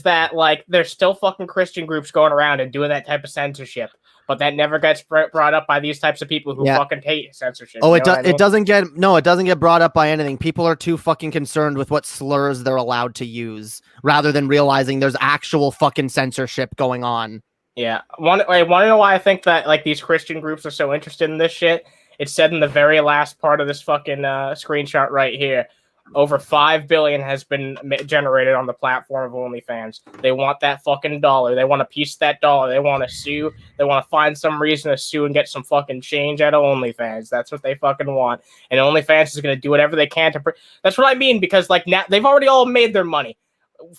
that like there's still fucking Christian groups going around and doing that type of censorship. But that never gets brought up by these types of people who fucking hate censorship. Oh, it doesn't get brought up by anything. People are too fucking concerned with what slurs they're allowed to use rather than realizing there's actual fucking censorship going on. Yeah. Want to know why I think that like these Christian groups are so interested in this shit? It's said in the very last part of this fucking screenshot right here. Over 5 billion has been generated on the platform of OnlyFans. They want that fucking dollar. They want a piece of that dollar. They want to sue. They want to find some reason to sue and get some fucking change out of OnlyFans. That's what they fucking want. And OnlyFans is going to do whatever they can to. That's what I mean, because like now they've already all made their money.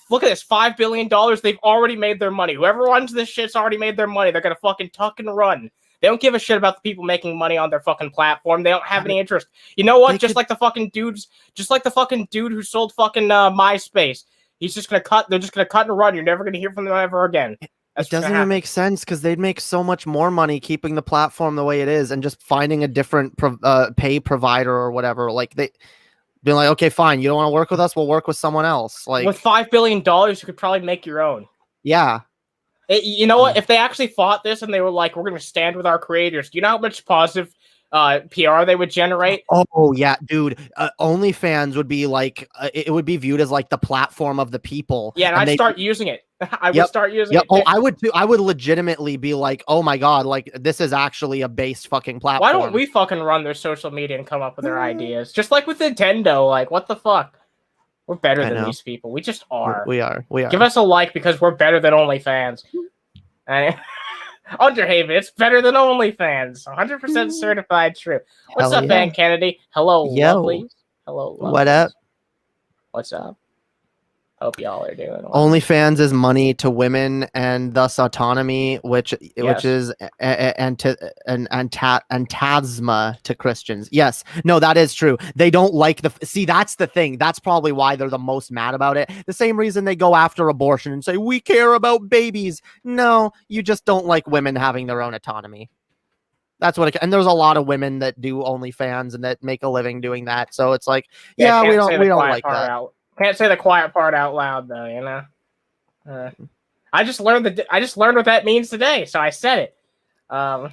Look at this, $5 billion. They've already made their money. Whoever runs this shit's already made their money. They're going to fucking tuck and run. They don't give a shit about the people making money on their fucking platform. They don't have any interest. You know what? Just like the fucking dude who sold fucking MySpace. He's just gonna cut. They're just gonna cut and run. You're never gonna hear from them ever again. It doesn't even make sense because they'd make so much more money keeping the platform the way it is and just finding a different pay provider or whatever. Like they being like, okay, fine, you don't want to work with us, we'll work with someone else. Like with $5 billion, you could probably make your own. Yeah. You know what? If they actually fought this and they were like, we're going to stand with our creators, do you know how much positive PR they would generate? Oh, yeah, dude. OnlyFans would be like, it would be viewed as like the platform of the people. Yeah, and I'd start using it. I would start using it. Oh, I would too. I would legitimately be like, oh my God, like this is actually a base fucking platform. Why don't we fucking run their social media and come up with their ideas? Just like with Nintendo, like what the fuck? We're better than these people. We just are. We are. Give us a like because we're better than OnlyFans. Underhaven, it's better than OnlyFans. 100% certified true. What's up, Van Kennedy? Hello, lovelies. Hello, lovelies. What up? What's up? Hope y'all are doing well. OnlyFans is money to women and thus autonomy, which is antasma to Christians. Yes, no, that is true. They don't like that's the thing. That's probably why they're the most mad about it. The same reason they go after abortion and say we care about babies. No, you just don't like women having their own autonomy. That's what and there's a lot of women that do OnlyFans and that make a living doing that. So it's like, we don't like that. Can't say the quiet part out loud though, you know. I just learned what that means today, so I said it. Look,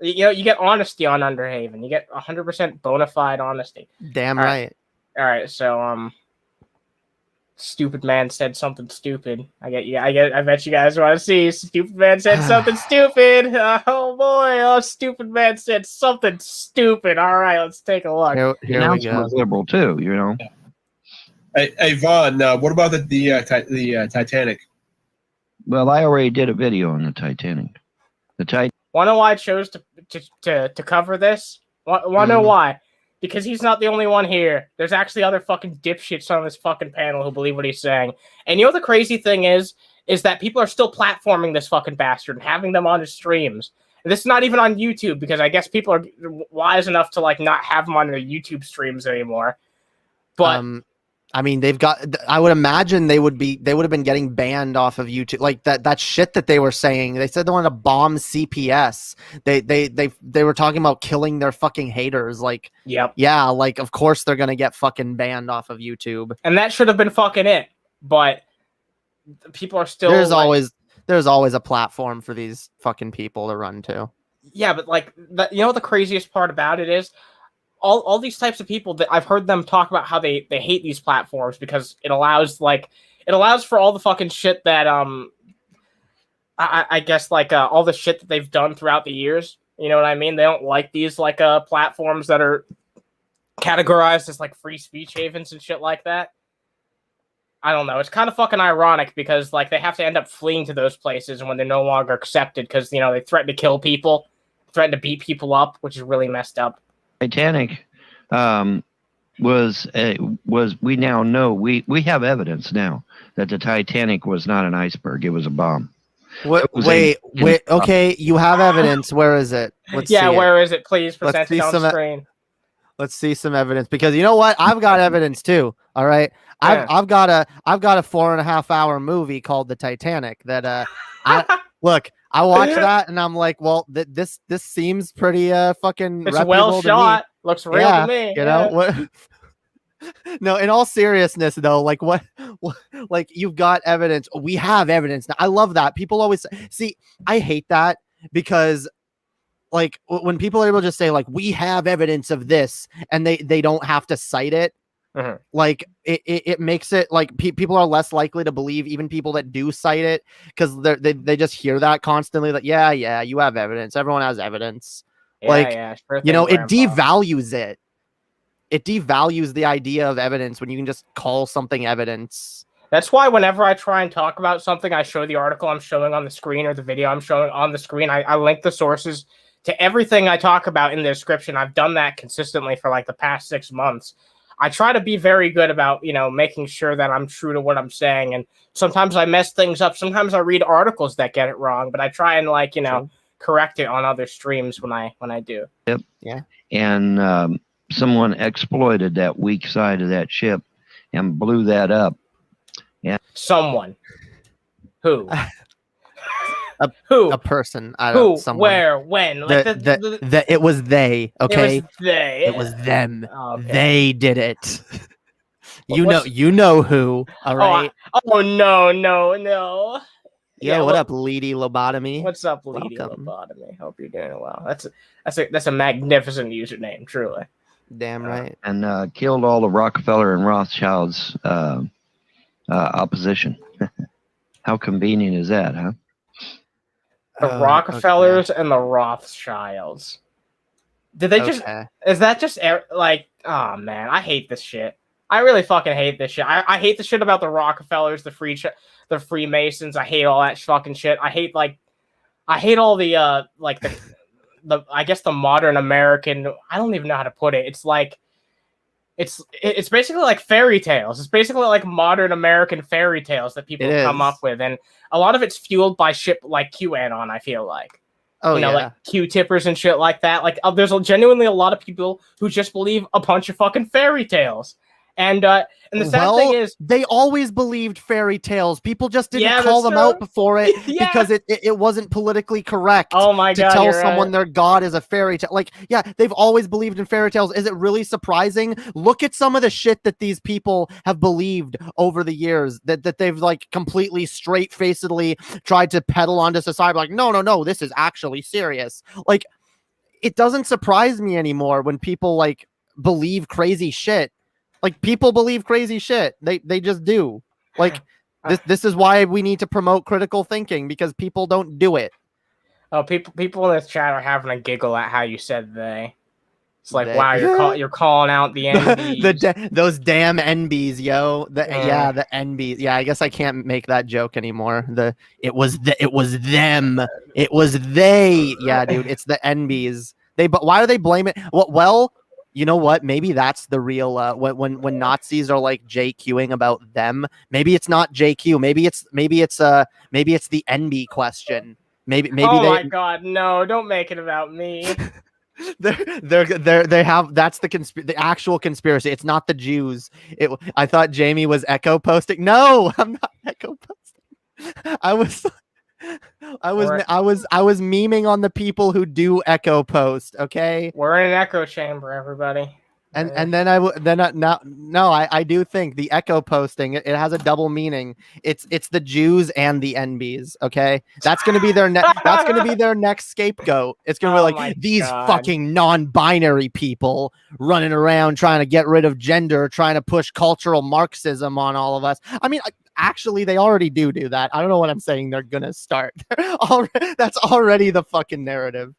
you get honesty on Underhaven. You get 100% bona fide honesty. Damn right. All right, so stupid man said something stupid. I bet you guys want to see. Stupid man said something stupid. Oh boy, stupid man said something stupid. All right, let's take a look. Here we go. Liberal too, you know. Hey Vaughn, what about the Titanic? Well, I already did a video on the Titanic. Wanna know why I chose to cover this? Wanna know why? Because he's not the only one here. There's actually other fucking dipshits on this fucking panel who believe what he's saying. And you know the crazy thing is that people are still platforming this fucking bastard and having them on his streams. And this is not even on YouTube because I guess people are wise enough to like not have them on their YouTube streams anymore. But I mean, they've got. I would imagine they would have been getting banned off of YouTube. Like that shit that they were saying. They said they wanted to bomb CPS. They were talking about killing their fucking haters. Like, yep. Yeah, like of course they're gonna get fucking banned off of YouTube. And that should have been fucking it. But people are still. There's always a platform for these fucking people to run to. Yeah, but like you know what the craziest part about it is? All these types of people that I've heard them talk about how they hate these platforms because it allows for all the fucking shit that I guess like all the shit that they've done throughout the years. You know what I mean? They don't like these like platforms that are categorized as like free speech havens and shit like that. I don't know. It's kind of fucking ironic because like they have to end up fleeing to those places when they're no longer accepted because you know they threaten to kill people, threaten to beat people up, which is really messed up. Titanic was we now know we have evidence now that the Titanic was not an iceberg, it was a bomb. Wait, okay, you have evidence. Where is it? Let's see where is it? Please present it on the screen. Let's see some evidence because you know what? I've got evidence too. All right. Yeah. I've got a 4.5 hour movie called The Titanic that look, I watched that and I'm like, well, this seems pretty fucking. It's well shot. Looks real to me. You know what? No, in all seriousness though, like what like you've got evidence. We have evidence now. I love that. People always see. I hate that because like when people are able to just say like we have evidence of this and they don't have to cite it. Like it makes it like people are less likely to believe even people that do cite it because they just hear that constantly that yeah you have evidence, everyone has evidence. Sure you know it devalues it devalues the idea of evidence when you can just call something evidence. That's why whenever I try and talk about something, I show the article I'm showing on the screen or the video I'm showing on the screen. I link the sources to everything I talk about in the description. I've done that consistently for like the past 6 months. I try to be very good about, you know, making sure that I'm true to what I'm saying. And sometimes I mess things up. Sometimes I read articles that get it wrong, but I try and like, you know, correct it on other streams when I do. Yep. Yeah. And someone exploited that weak side of that ship and blew that up. Yeah. Someone. Who? Who? A person. I don't know. Someone. Where? When? Like it was they. Okay. It was they. It was them. Oh, okay. They did it. You know who. All right. No. Yeah. What up, Leedy Lobotomy? What's up, Leedy Lobotomy? Hope you're doing well. That's a magnificent username, truly. Damn right. And killed all the Rockefeller and Rothschilds opposition. How convenient is that, huh? The Rockefellers and the Rothschilds. Did they just? Is that just like? Oh man, I hate this shit. I really fucking hate this shit. I hate the shit about the Rockefellers, the Freemasons. I hate all that fucking shit. I hate all the like the I guess the modern American. I don't even know how to put it. It's like. It's basically like fairy tales. It's basically like modern American fairy tales that people come up with, and a lot of it's fueled by shit like QAnon. I feel like, like Q-tippers and shit like that. Like, there's genuinely a lot of people who just believe a bunch of fucking fairy tales. And the sad thing is, they always believed fairy tales. People just didn't call them out before it because it wasn't politically correct. Oh my God, to tell someone their god is a fairy tale. Like, yeah, they've always believed in fairy tales. Is it really surprising? Look at some of the shit that these people have believed over the years that they've like completely straight-facedly tried to peddle onto society. Like, no, this is actually serious. Like, it doesn't surprise me anymore when people like believe crazy shit. Like, people believe crazy shit. They just do. Like, this is why we need to promote critical thinking, because people don't do it. Oh, people in this chat are having a giggle at how you said they. It's like, wow, you're calling out the NBs. Those damn NBs, yo. The NBs. Yeah, I guess I can't make that joke anymore. It was them. It was they. Yeah, dude, it's the NBs. But why are they blaming? Well, you know what? Maybe that's the real when Nazis are like JQing about them. Maybe it's not JQ. Maybe it's the NB question. Maybe. Oh my God, no! Don't make it about me. They have that's the actual conspiracy. It's not the Jews. I thought Jamie was echo posting. No, I'm not echo posting. I was memeing on the people who do echo post. Okay, we're in an echo chamber, everybody. And then I do think the echo posting it has a double meaning. It's the Jews and the NBs. Okay, that's gonna be their next scapegoat. It's gonna be like these fucking non-binary people running around trying to get rid of gender, trying to push cultural Marxism on all of us. I mean, actually, they already do that. I don't know what I'm saying. They're gonna start. That's already the fucking narrative.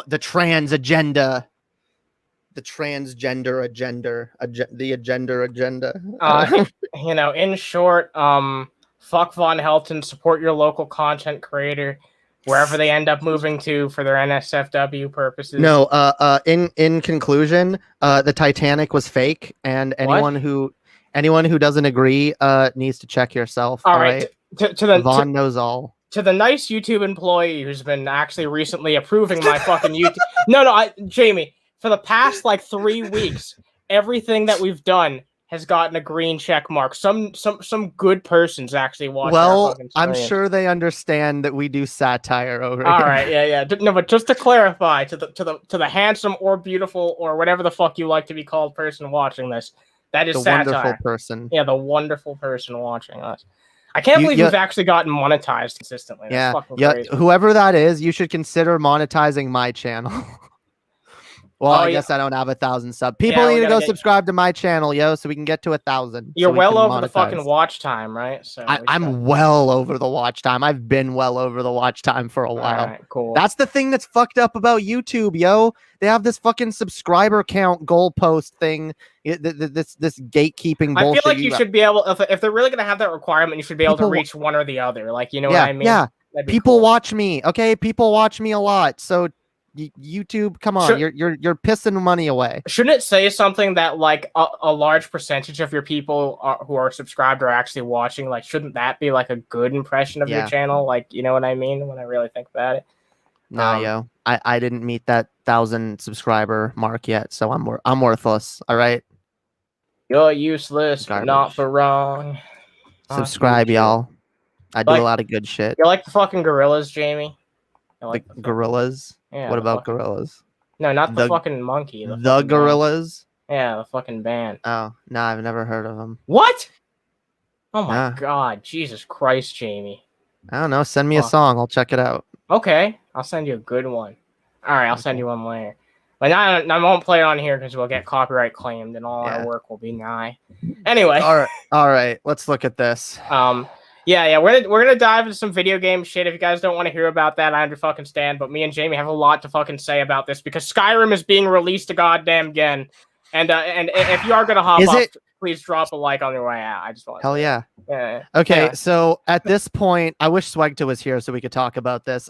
The trans agenda, the transgender agenda, the agenda. In short, fuck Von Helton, support your local content creator wherever they end up moving to for their NSFW purposes. No, in conclusion, the Titanic was fake, and anyone who doesn't agree needs to check yourself. All right. Vaughn knows all. To the nice YouTube employee who's been actually recently approving my fucking YouTube. Jamie, for the past like 3 weeks, everything that we've done has gotten a green check mark. Some good person's actually watching. Well, I'm sure they understand that we do satire over here. All right, yeah. No, but just to clarify, to the handsome or beautiful or whatever the fuck you like to be called person watching this, that is the satire. Wonderful person. Yeah, the wonderful person watching us. I can't believe we've actually gotten monetized consistently. That's crazy. Whoever that is, you should consider monetizing my channel. Well, I guess I don't have 1,000 subs. People need to go subscribe to my channel, so we can get to 1,000. You're well over the fucking watch time, right? So I'm well over the watch time. I've been well over the watch time for a while. All right, cool. That's the thing that's fucked up about YouTube, yo. They have this fucking subscriber count goalpost thing. This gatekeeping bullshit. I feel like you should be able, if they're really gonna have that requirement, you should be able to reach one or the other. Like, you know what I mean? Yeah. People watch me. Okay, people watch me a lot. So YouTube, come on, you're pissing money away. Shouldn't it say something that like a large percentage of your people who are subscribed are actually watching? Like, shouldn't that be like a good impression of your channel? Like, you know what I mean? When I really think about it. No, I didn't meet that 1,000 subscriber mark yet, so I'm worthless. All right. You're useless, but not for wrong. Subscribe, y'all. I do a lot of good shit. You like the fucking gorillas, Jamie? The gorillas? Yeah, what about gorillas? No, not the fucking monkey. The gorillas? Yeah, the fucking band. Oh, no, I've never heard of them. What? Oh my God, Jesus Christ, Jamie. I don't know. Send me a song. I'll check it out. Okay, I'll send you a good one. All right, I'll send you one later. But I won't play it on here because we'll get copyright claimed and all our work will be nigh. Anyway. All right. Let's look at this. Yeah, we're gonna dive into some video game shit. If you guys don't want to hear about that, I understand. But me and Jamie have a lot to fucking say about this because Skyrim is being released goddamn again. And if you are gonna hop off, please drop a like on your way out. I just want. Hell yeah. Okay, so at this point, I wish Swagta was here so we could talk about this.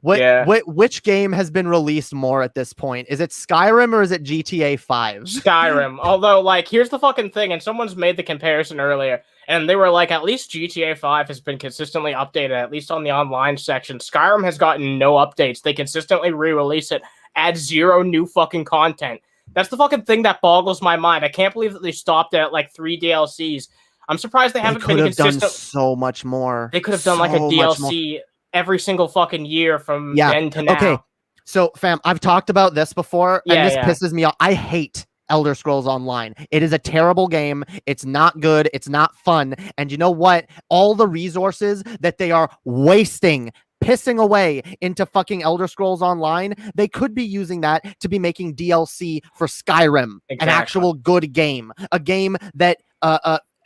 Which game has been released more at this point? Is it Skyrim or is it GTA 5? Skyrim. Although, like, here's the fucking thing, and someone's made the comparison earlier, and they were like, at least GTA 5 has been consistently updated, at least on the online section. Skyrim has gotten no updates. They consistently re-release it, add 0 new fucking content. That's the fucking thing that boggles my mind. I can't believe that they stopped at like 3 DLCs. I'm surprised they haven't been consistent. Done so much more. They could have done like a DLC every single fucking year from then to now. Okay, so fam, I've talked about this before, and this pisses me off. I hate Elder Scrolls Online. It is a terrible game. It's not good. It's not fun. And you know what? All the resources that they are wasting, pissing away into fucking Elder Scrolls Online, they could be using that to be making DLC for Skyrim, an actual good game, a game that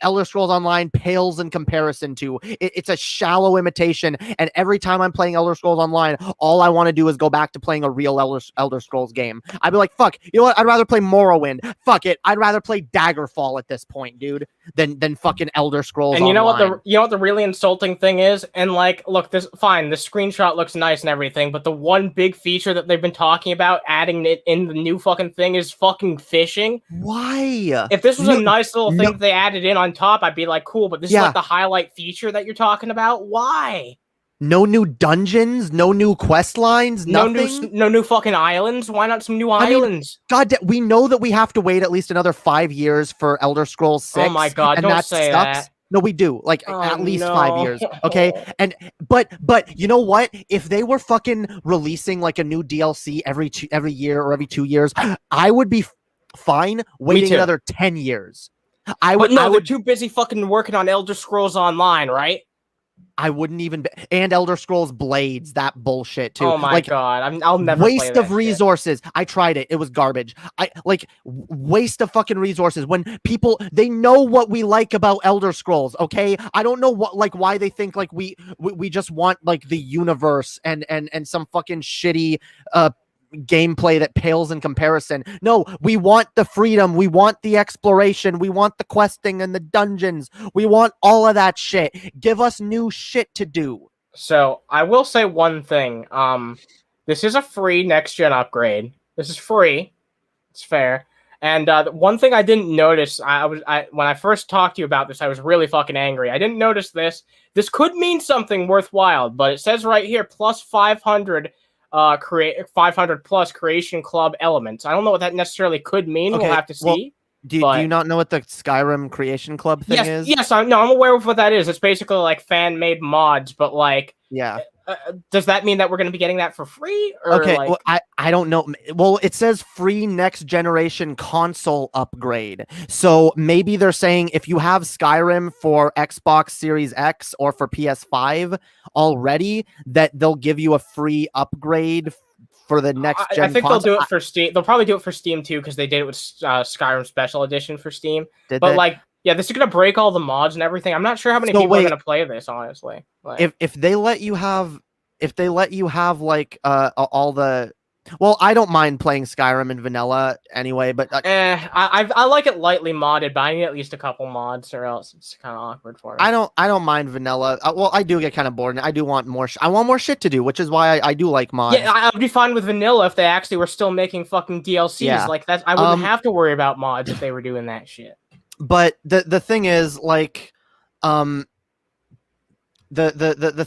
Elder Scrolls Online pales in comparison to. It's a shallow imitation, and every time I'm playing Elder Scrolls Online, all I want to do is go back to playing a real Elder Scrolls game. I'd be like, fuck, you know what? I'd rather play Morrowind. Fuck it, I'd rather play Daggerfall at this point, dude, than fucking Elder Scrolls And you know Online. what the really insulting thing is? And like, look, this fine, the screenshot looks nice and everything, but the one big feature that they've been talking about adding it in the new fucking thing is fucking fishing. Why? If this was a nice little thing that they added in on top, I'd be like, cool, but this is like the highlight feature that you're talking about. Why? No new dungeons, no new quest lines, nothing. No new fucking islands. Why not some new islands? God, we know that we have to wait at least another 5 years for Elder Scrolls 6. Oh my god, and don't that say sucks. that. No, we do. Like at least 5 years. Okay. And but you know what? If they were fucking releasing like a new DLC every year or every 2 years, I would be fine waiting another 10 years. They're too busy fucking working on Elder Scrolls Online, right? I wouldn't even and Elder Scrolls Blades, that bullshit too. Oh my god, I'll never waste play that of resources. Shit. I tried it; it was garbage. I like waste of fucking resources. When people they know what we like about Elder Scrolls, okay? I don't know why they think like we just want like the universe and some fucking shitty gameplay that pales in comparison. No, we want the freedom, we want the exploration, we want the questing and the dungeons, we want all of that shit. Give us new shit to do. So I will say one thing. This is a free next gen upgrade. This is free. It's fair. And one thing I didn't notice, when I first talked to you about this, I was really fucking angry. I didn't notice this. This could mean something worthwhile, but it says right here plus 500 plus creation club elements. I don't know what that necessarily could mean. Okay, we'll have to see. Well, do you not know what the Skyrim creation club thing is? Yes, I'm aware of what that is. It's basically like fan-made mods, but like, does that mean that we're going to be getting that for free? Or okay, like... well, I don't know. Well, it says free next generation console upgrade. So maybe they're saying if you have Skyrim for Xbox Series X or for PS5 already, that they'll give you a free upgrade for the next gen. I think they'll do it for Steam. They'll probably do it for Steam too, because they did it with Skyrim Special Edition for Steam. Like, yeah, this is gonna break all the mods and everything. I'm not sure how many people are gonna play this, honestly. Like, if they let you have like all the, well, I don't mind playing Skyrim in vanilla anyway, but I like it lightly modded, but I need at least a couple mods, or else it's kind of awkward for me. I don't mind vanilla. Well, I do get kind of bored, and I do want more. I want more shit to do, which is why I do like mods. Yeah, I'd be fine with vanilla if they actually were still making fucking DLCs like that. I wouldn't have to worry about mods if they were doing that shit. But the thing is, like, the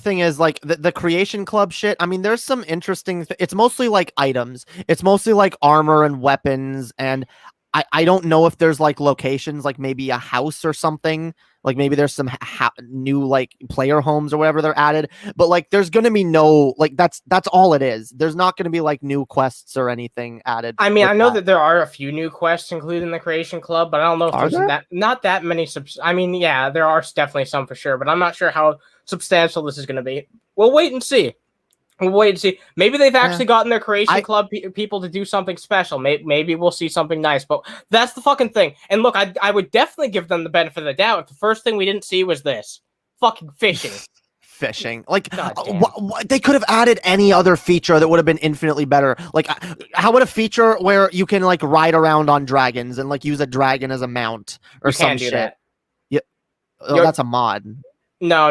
thing is, like, the creation club shit. I mean, there's some interesting. It's mostly like items. It's mostly like armor and weapons, and I don't know if there's like locations, like maybe a house or something. Like maybe there's some new like player homes or whatever they're added. But like, there's gonna be no like that's all it is. There's not gonna be like new quests or anything added. I mean, I know that there are a few new quests included in the Creation Club, but I don't know if there's not that many. I mean, yeah, there are definitely some for sure, but I'm not sure how substantial this is gonna be. We'll wait and see. We'll wait and see. Maybe they've actually gotten their Creation Club people to do something special. Maybe we'll see something nice. But that's the fucking thing. And look, I would definitely give them the benefit of the doubt if the first thing we didn't see was this. Fucking fishing. Fishing. Like, they could have added any other feature that would have been infinitely better. Like, how about a feature where you can, like, ride around on dragons and, like, use a dragon as a mount or some shit? That. Yeah. Oh, that's a mod. No.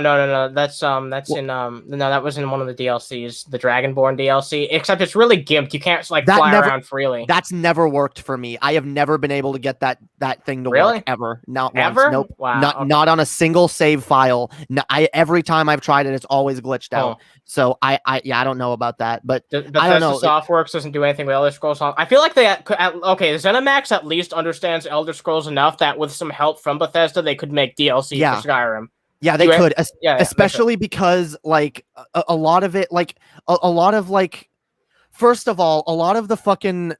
That's in that was in one of the DLCs, the Dragonborn DLC. Except it's really gimped. You can't like fly around freely. That's never worked for me. I have never been able to get that thing to work ever. Not ever. Once. Nope. Wow. Not on a single save file. No, every time I've tried it, it's always glitched out. So I don't know about that, but I don't know. Softworks doesn't do anything with Elder Scrolls. I feel like ZeniMax at least understands Elder Scrolls enough that with some help from Bethesda, they could make DLC for Skyrim. Yeah, they could, especially because like a lot of it, like a lot of like, first of all, a lot of the fucking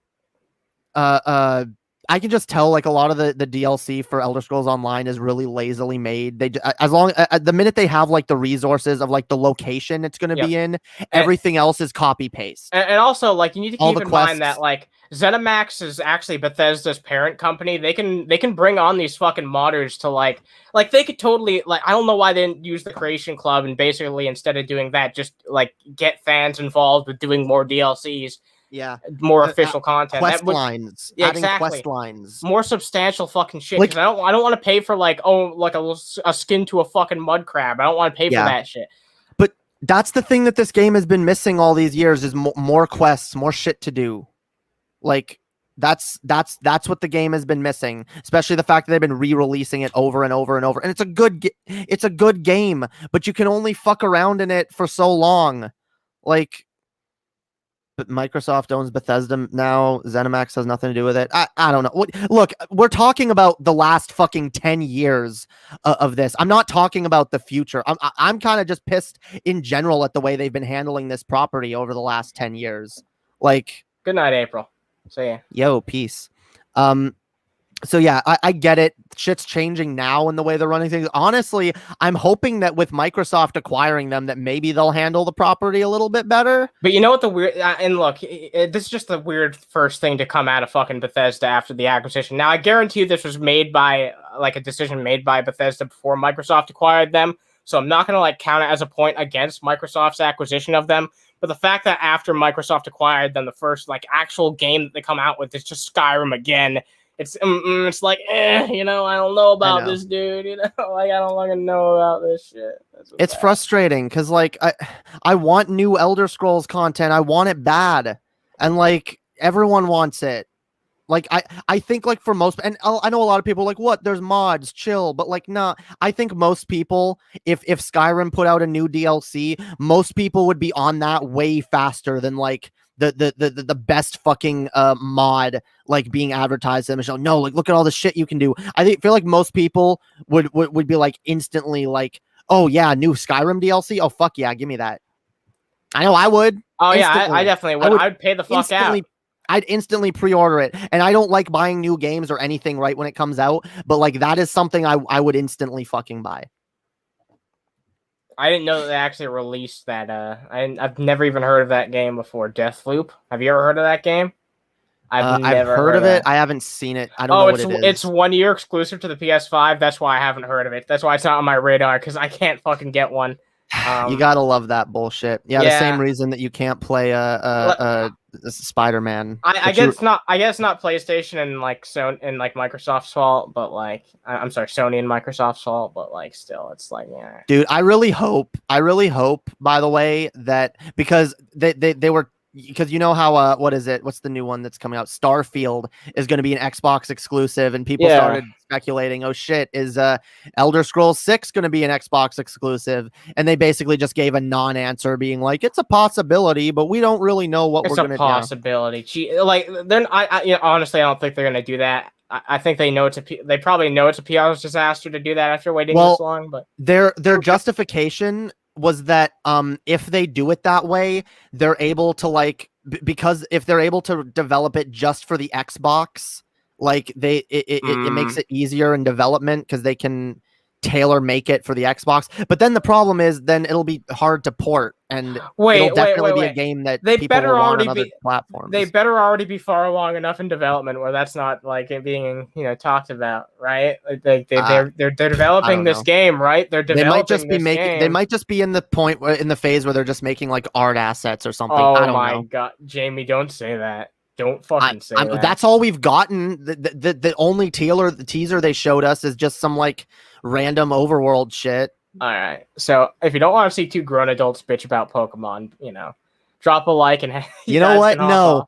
I can just tell like a lot of the DLC for Elder Scrolls Online is really lazily made. They the minute they have like the resources of like the location it's going to be in, everything else is copy paste. And also like you need to keep in mind that quests. like ZeniMax is actually Bethesda's parent company. They can bring on these fucking modders to like they could totally like I don't know why they didn't use the Creation Club and basically instead of doing that just like get fans involved with doing more DLCs. Yeah, more official content. Quest lines, adding quest lines, more substantial fucking shit. Because I don't want to pay for like a skin to a fucking mud crab. I don't want to pay for that shit. But that's the thing that this game has been missing all these years is more quests, more shit to do. Like that's what the game has been missing. Especially the fact that they've been re-releasing it over and over and over. And it's a good game, but you can only fuck around in it for so long. Like. But Microsoft owns Bethesda now. ZeniMax has nothing to do with it. I don't know. Look, we're talking about the last fucking 10 years of this. I'm not talking about the future. I'm kind of just pissed in general at the way they've been handling this property over the last 10 years. Like, good night, April. So yeah. Yo, peace. So yeah, I get it. Shit's changing now in the way they're running things. Honestly, I'm hoping that with Microsoft acquiring them, that maybe they'll handle the property a little bit better. But you know what the weird and look, this is just the weird first thing to come out of fucking Bethesda after the acquisition. Now I guarantee you this was made by like a decision made by Bethesda before Microsoft acquired them. So I'm not gonna like count it as a point against Microsoft's acquisition of them. But the fact that after Microsoft acquired them, the first like actual game that they come out with is just Skyrim again. It's like, you know, I don't know about this dude, you know, like I don't fucking know about this shit. It's frustrating because like I want new Elder Scrolls content. I want it bad, and like everyone wants it. Like I think like for most, and I know a lot of people are like, what? There's mods, chill, but like nah. I think most people, if Skyrim put out a new DLC, most people would be on that way faster than like the best fucking mod like being advertised to them. No, like look at all the shit you can do. I feel like most people would be like instantly like, oh yeah, new Skyrim DLC. Oh fuck yeah, give me that. I know I would. Oh instantly. Yeah, I definitely would. I'd pay the fuck out. I'd instantly pre-order it. And I don't like buying new games or anything right when it comes out, but like that is something I would instantly fucking buy. I didn't know that they actually released that. I've never even heard of that game before. Deathloop. Have you ever heard of that game? I've never heard of it. I haven't seen it. I don't know what it is. It's 1 year exclusive to the PS5. That's why I haven't heard of it. That's why it's not on my radar because I can't fucking get one. You gotta love that bullshit. Yeah, the same reason that you can't play Spider-Man. I guess it's not PlayStation and like Sony and like Microsoft's fault, but like I'm sorry, Sony and Microsoft's fault, but like still, it's like yeah. Dude, I really hope. By the way, that because they were. Because you know how what is it? What's the new one that's coming out? Starfield is going to be an Xbox exclusive, and people started speculating, oh shit, is Elder Scrolls 6 going to be an Xbox exclusive? And they basically just gave a non-answer, being like, it's a possibility, but we don't really know what we're going to do. It's a possibility. Like then honestly, I don't think they're going to do that. I think they know they probably know it's a PR disaster to do that after waiting this long. But their justification was that if they do it that way, they're able to like because if they're able to develop it just for the Xbox, like it makes it easier in development because they can tailor make it for the Xbox. But then the problem is then it'll be hard to port, and it'll definitely be a game that people will want on other platforms. They better already be far along enough in development where that's not like it being talked about, right? Like they're developing this game, right? They might just be in the point in the phase where they're just making like art assets or something. Oh I don't my know. god, Jamie, don't say that. Don't fucking say that. That's all we've gotten. The only teaser they showed us is just some like random overworld shit. All right. So if you don't want to see two grown adults bitch about Pokemon, drop a like and you know what?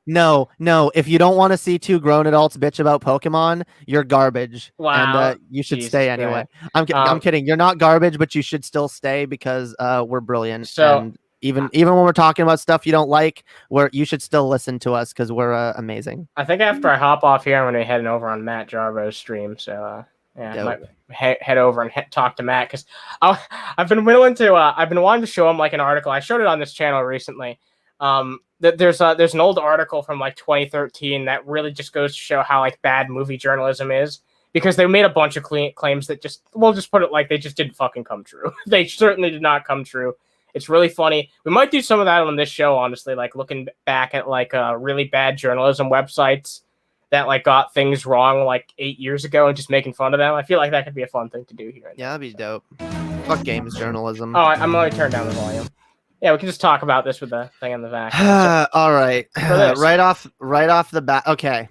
No. If you don't want to see two grown adults bitch about Pokemon, you're garbage. Wow. And you should stay anyway. I'm kidding. You're not garbage, but you should still stay because we're brilliant. So. And even when we're talking about stuff you don't like, you should still listen to us because we're amazing. I think after I hop off here, I'm going to be heading over on Matt Jarbo's stream. So I might head over and talk to Matt because I've been wanting to show him like an article. I showed it on this channel recently, There's an old article from like 2013 that really just goes to show how like bad movie journalism is, because they made a bunch of claims that we'll just put it like they just didn't fucking come true. They certainly did not come true. It's really funny. We might do some of that on this show, honestly, like looking back at like really bad journalism websites that like got things wrong like 8 years ago and just making fun of them. I feel like that could be a fun thing to do here. Yeah, that'd be dope. Fuck games journalism. Oh, I'm going to turn down the volume. Yeah, we can just talk about this with the thing in the back. All right. Right off the bat. Okay.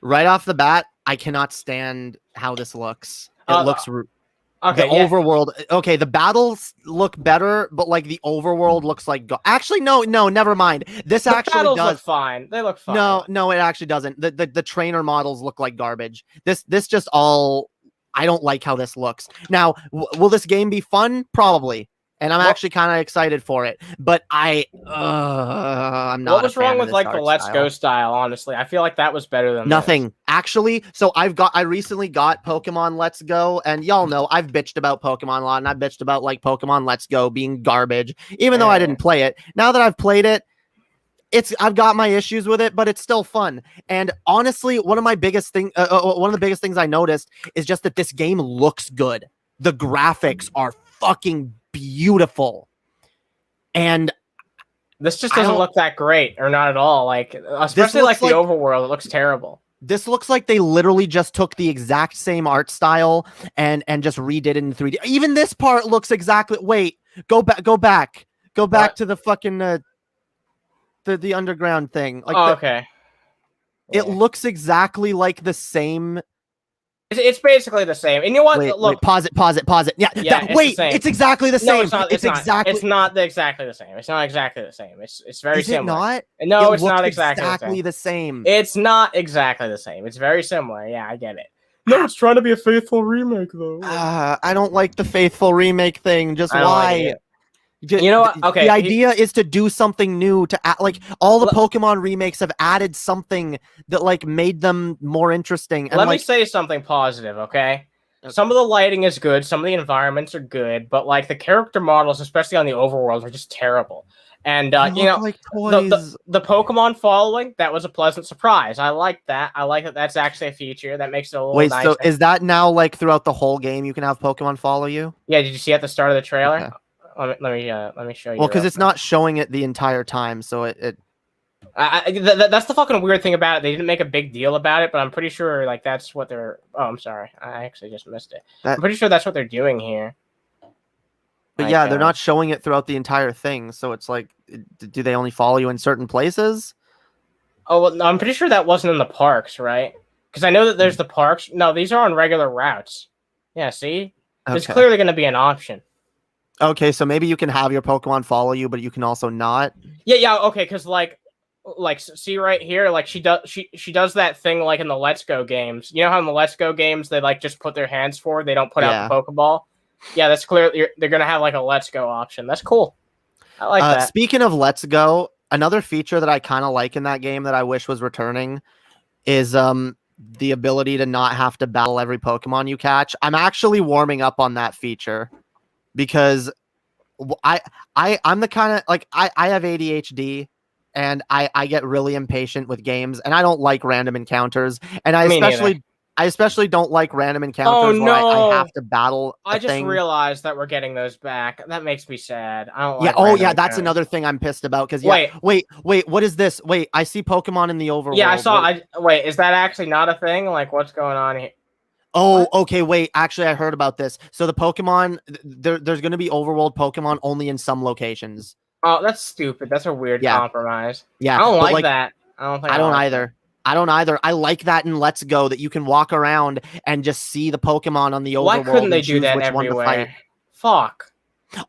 Right off the bat, I cannot stand how this looks. It looks okay. The overworld. Okay, the battles look better, but like the overworld looks like actually no, never mind. This the actually battles does look fine. They look fine. No, it actually doesn't. The trainer models look like garbage. This just all. I don't like how this looks. Now, will this game be fun? Probably. And I'm actually kind of excited for it, but I'm not. What was wrong with like the Let's Go style? Honestly, I feel like that was better than nothing. Actually, so I recently got Pokemon Let's Go, and y'all know I've bitched about Pokemon a lot, and I've bitched about like Pokemon Let's Go being garbage, even though I didn't play it. Now that I've played it, I've got my issues with it, but it's still fun. And honestly, one of the biggest things I noticed is just that this game looks good. The graphics are fucking beautiful, and this just doesn't look that great, or not at all. Like especially like the overworld, it looks terrible. This looks like they literally just took the exact same art style and just redid it in 3D. Even this part looks exactly. Wait, go back to the fucking the underground thing. Like okay, it looks exactly like the same. It's basically the same. And you know what? Look, pause it. Yeah. It's exactly the same. It's not exactly the same. It's not exactly the same. It's very similar. Is it not? No, it's not exactly the same. It's not exactly the same. It's very similar. Yeah, I get it. No, it's trying to be a faithful remake, though. I don't like the faithful remake thing. Just why? You know what? Okay. The idea is to do something new, to add, like all the Pokemon remakes have added something that like made them more interesting. And let me say something positive, okay? Some of the lighting is good, some of the environments are good, but like the character models, especially on the overworld, are just terrible. And you know, like toys. The Pokemon following, that was a pleasant surprise. I like that. I like that. That's actually a feature that makes it a little nicer. So is that now like throughout the whole game you can have Pokemon follow you? Yeah. Did you see at the start of the trailer? Okay. Let me show you. Well, because it's not showing it the entire time, so that's the fucking weird thing about it. They didn't make a big deal about it, but I'm pretty sure like that's what they're. Oh, I'm sorry, I actually just missed it. I'm pretty sure that's what they're doing here. But like, yeah, they're not showing it throughout the entire thing, so it's like, do they only follow you in certain places? Oh, well, no, I'm pretty sure that wasn't in the parks, right? Because I know that there's the parks. No, these are on regular routes. Yeah, see, there's clearly going to be an option. Okay, so maybe you can have your Pokemon follow you, but you can also not. Yeah, okay, because like see right here, like she does that thing like in the Let's Go games. You know how in the Let's Go games they like just put their hands forward, they don't put out the Pokeball. Yeah, that's clear. They're gonna have like a Let's Go option. That's cool. I like that. Speaking of Let's Go, another feature that I kind of like in that game that I wish was returning is the ability to not have to battle every Pokemon you catch. I'm actually warming up on that feature. Because I'm the kind of like I have ADHD and I get really impatient with games and I don't like random encounters and I especially don't like random encounters where I have to battle. I just realized that we're getting those back. That makes me sad. I don't. Yeah. Like that's another thing I'm pissed about. Because wait. What is this? Wait, I see Pokemon in the overworld. Yeah, I saw. Wait, is that actually not a thing? Like, what's going on here? Oh, okay, wait. Actually, I heard about this. So the Pokemon, there's going to be overworld Pokemon only in some locations. Oh, that's stupid. That's a weird compromise. Yeah. I don't like that. I don't either. I like that in Let's Go, that you can walk around and just see the Pokemon on the overworld. Why couldn't they do that everywhere? Fuck.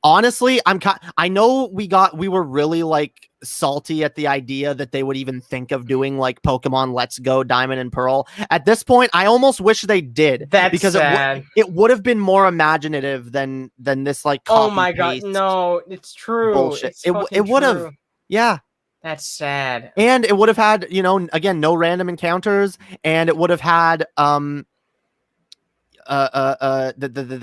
Honestly, I know we were really like salty at the idea that they would even think of doing like Pokemon Let's Go Diamond and Pearl. At this point, I almost wish they did. That's because sad. It would have been more imaginative than this like oh my god, no, it's true. Bullshit. It would have. Yeah. That's sad. And it would have had, you know, again, no random encounters, and it would have had the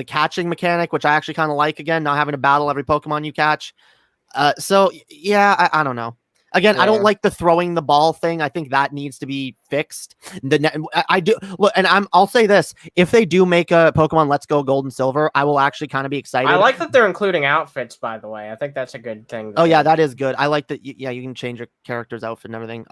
catching mechanic, which I actually kind of like, again, not having to battle every Pokemon you catch. So yeah, I don't know. Again, I don't Yeah. like the throwing the ball thing. I think that needs to be fixed. I do look, and I'll say this: if they do make a Pokemon Let's Go Gold and Silver, I will actually kind of be excited. I like that they're including outfits, by the way. I think that's a good thing. Oh yeah, that is good. I like that. Yeah, you can change your character's outfit and everything.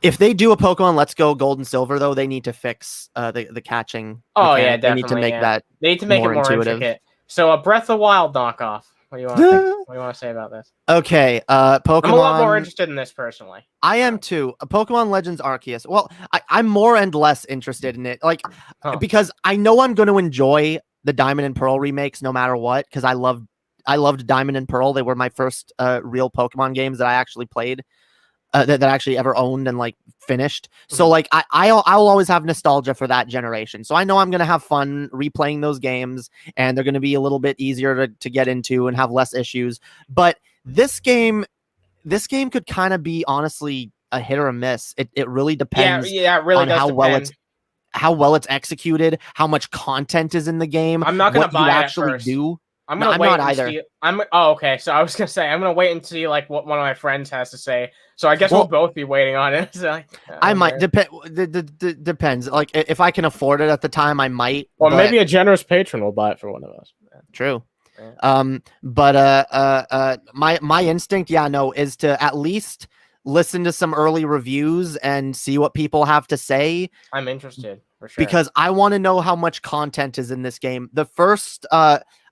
If they do a Pokemon Let's Go Gold and Silver, though, they need to fix the catching. Oh mechanic. yeah, definitely. They need to make that. They need to make more it more intuitive. intricate. So a Breath of the Wild knockoff. What do you want to think? What do you want to say about this? Okay, Pokemon. I'm a lot more interested in this personally. I am too. Pokemon Legends Arceus. Well, I'm more and less interested in it, like because I know I'm going to enjoy the Diamond and Pearl remakes no matter what, because I loved Diamond and Pearl. They were my first real Pokemon games that I actually played, that I actually ever owned and like finished. So like I'll always have nostalgia for that generation. So I know I'm gonna have fun replaying those games, and they're gonna be a little bit easier to get into and have less issues. But this game could kind of be honestly a hit or a miss. It really depends. Yeah, it really on does how well it's executed, how much content is in the game. I'm not gonna what buy you it actually first. do. I'm gonna wait not and either. see. Okay. So I was gonna say I'm gonna wait and see like what one of my friends has to say. So I guess we'll both be waiting on it. So, like, I might depends. Like if I can afford it at the time, I might. Or maybe a generous patron will buy it for one of us. True. Yeah. My instinct, is to at least listen to some early reviews and see what people have to say. I'm interested for sure because I want to know how much content is in this game. The first,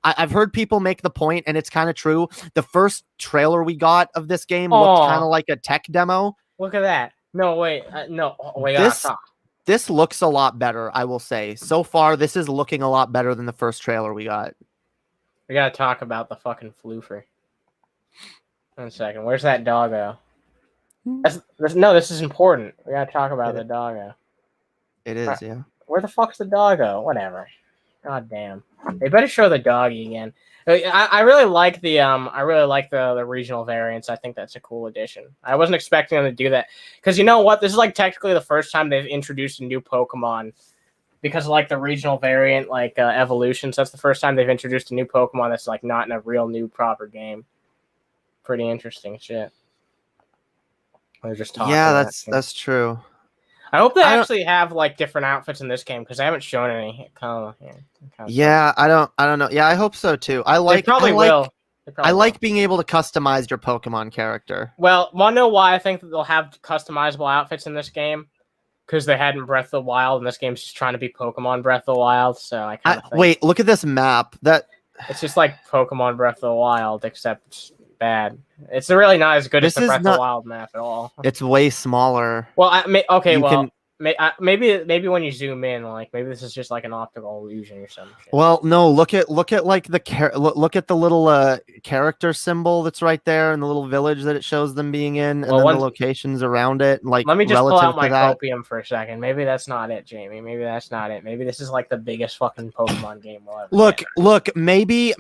I've heard people make the point, and it's kind of true. The first trailer we got of this game looked kind of like a tech demo. Look at that. No, wait. No. Wait. This looks a lot better, I will say. So far, this is looking a lot better than the first trailer we got. We gotta talk about the fucking floofer. 1 second. Where's that doggo? This is important. We gotta talk about the doggo. It is, yeah. Where the fuck's the doggo? Whatever. God damn. They better show the doggy again. I really like the regional variants. I think that's a cool addition. I wasn't expecting them to do that because you know what? This is like technically the first time they've introduced a new Pokemon because like the regional variant, like evolutions. That's the first time they've introduced a new Pokemon that's like not in a real new proper game. Pretty interesting shit. We're just talking. Yeah, that's true. I hope they actually have like different outfits in this game because they haven't shown any. Yeah, I don't know. Yeah, I hope so too. I like being able to customize your Pokemon character. Well, want to know why I think that they'll have customizable outfits in this game? Because they hadn't Breath of the Wild, and this game's just trying to be Pokemon Breath of the Wild. So I kind of wait. Look at this map. It's just like Pokemon Breath of the Wild, except bad. It's really not as good as the Breath of the Wild map at all. It's way smaller. Well, maybe when you zoom in, like maybe this is just like an optical illusion or something. Well, no, look at like look at the little character symbol that's right there in the little village that it shows them being in, and then the locations around it. Like, let me just pull out my copium for a second. Maybe that's not it, Jamie. Maybe that's not it. Maybe this is like the biggest fucking Pokemon game we'll ever get. Look. Maybe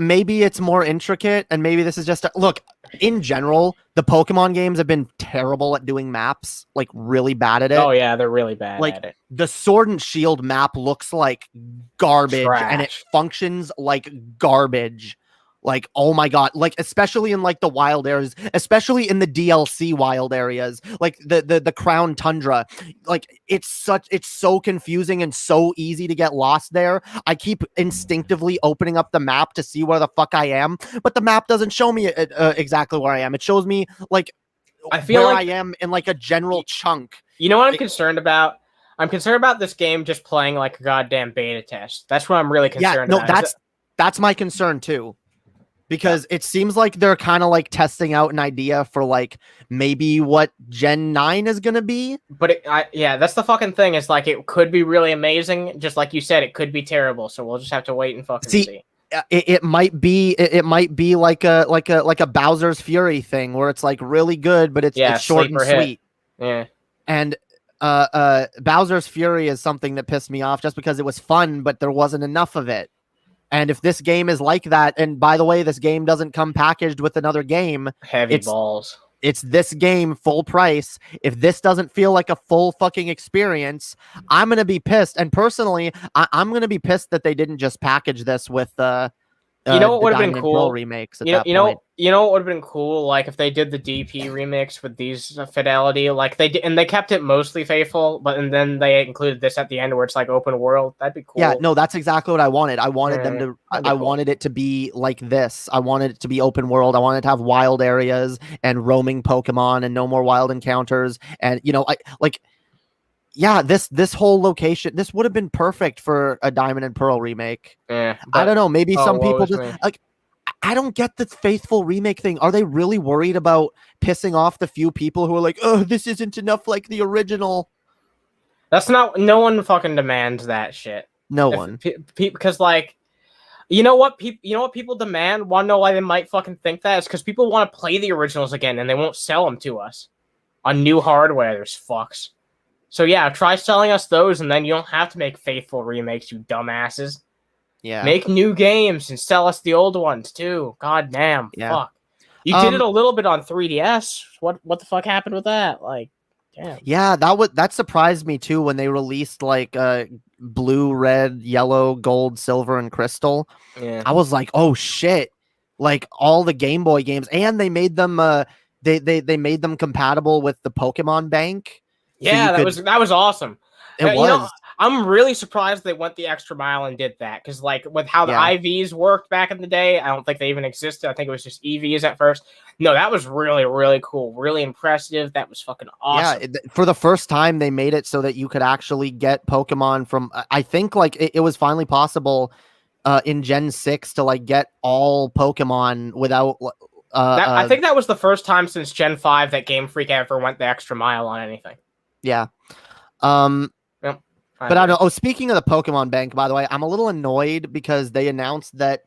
it's more intricate, and maybe this is just look. In general, the Pokemon games have been terrible at doing maps, like really bad at it. Oh yeah, they're really bad at it. The Sword and Shield map looks like garbage, and it functions like garbage. Like, oh my god, like especially in like the wild areas, especially in the DLC wild areas, like the Crown Tundra, like it's so confusing and so easy to get lost there. I keep instinctively opening up the map to see where the fuck I am, but the map doesn't show me exactly where I am. It shows me like I feel where like I am in like a general chunk. You know what I'm concerned about? I'm concerned about this game just playing like a goddamn beta test. That's what I'm really concerned about. No, that's my concern too. Because it seems like they're kind of like testing out an idea for like maybe what Gen 9 is going to be. But that's the fucking thing. It's like it could be really amazing. Just like you said, it could be terrible. So we'll just have to wait and fucking see. It might be like a Bowser's Fury thing where it's like really good, but it's short and sweet. Yeah. And Bowser's Fury is something that pissed me off just because it was fun, but there wasn't enough of it. And if this game is like that, and by the way, this game doesn't come packaged with another game. Balls. It's this game full price. If this doesn't feel like a full fucking experience, I'm going to be pissed. And personally, I'm going to be pissed that they didn't just package this with You know what the would have been Diamond and Pearl cool? remakes at that point. You know what would have been cool? Like if they did the DP remix with these fidelity, like they did, and they kept it mostly faithful, and then they included this at the end where it's like open world. That'd be cool. Yeah, no, that's exactly what I wanted. I wanted them to. I cool. wanted it to be like this. I wanted it to be open world. I wanted to have wild areas and roaming Pokemon and no more wild encounters. And yeah, this whole location, this would have been perfect for a Diamond and Pearl remake. Yeah, I don't know. Maybe some people just me. like. I don't get the faithful remake thing. Are they really worried about pissing off the few people who are like, oh, this isn't enough like the original? That's not. No one fucking demands that shit. No one. Because like, you know what people demand? Want to know why they might fucking think that? It's because people want to play the originals again, and they won't sell them to us on new hardware. There's fucks. So yeah, try selling us those, and then you don't have to make faithful remakes, you dumbasses. Yeah. Make new games and sell us the old ones too. God damn. Yeah. Fuck. You did it a little bit on 3DS. What the fuck happened with that? Like, damn. Yeah, that surprised me too when they released like blue, red, yellow, gold, silver, and crystal. Yeah. I was like, oh shit. Like all the Game Boy games, and they made them they made them compatible with the Pokemon Bank. Yeah, so that was awesome. It was. You know, I'm really surprised they went the extra mile and did that, because like with how the IVs worked back in the day, I don't think they even existed. I think it was just EVs at first. No, that was really, really cool, really impressive. That was fucking awesome. Yeah, for the first time, they made it so that you could actually get Pokemon from. I think like it was finally possible in Gen 6 to like get all Pokemon without. I think that was the first time since Gen 5 that Game Freak ever went the extra mile on anything. Yeah. Yep. But I don't know. Oh, speaking of the Pokemon Bank, by the way, I'm a little annoyed because they announced that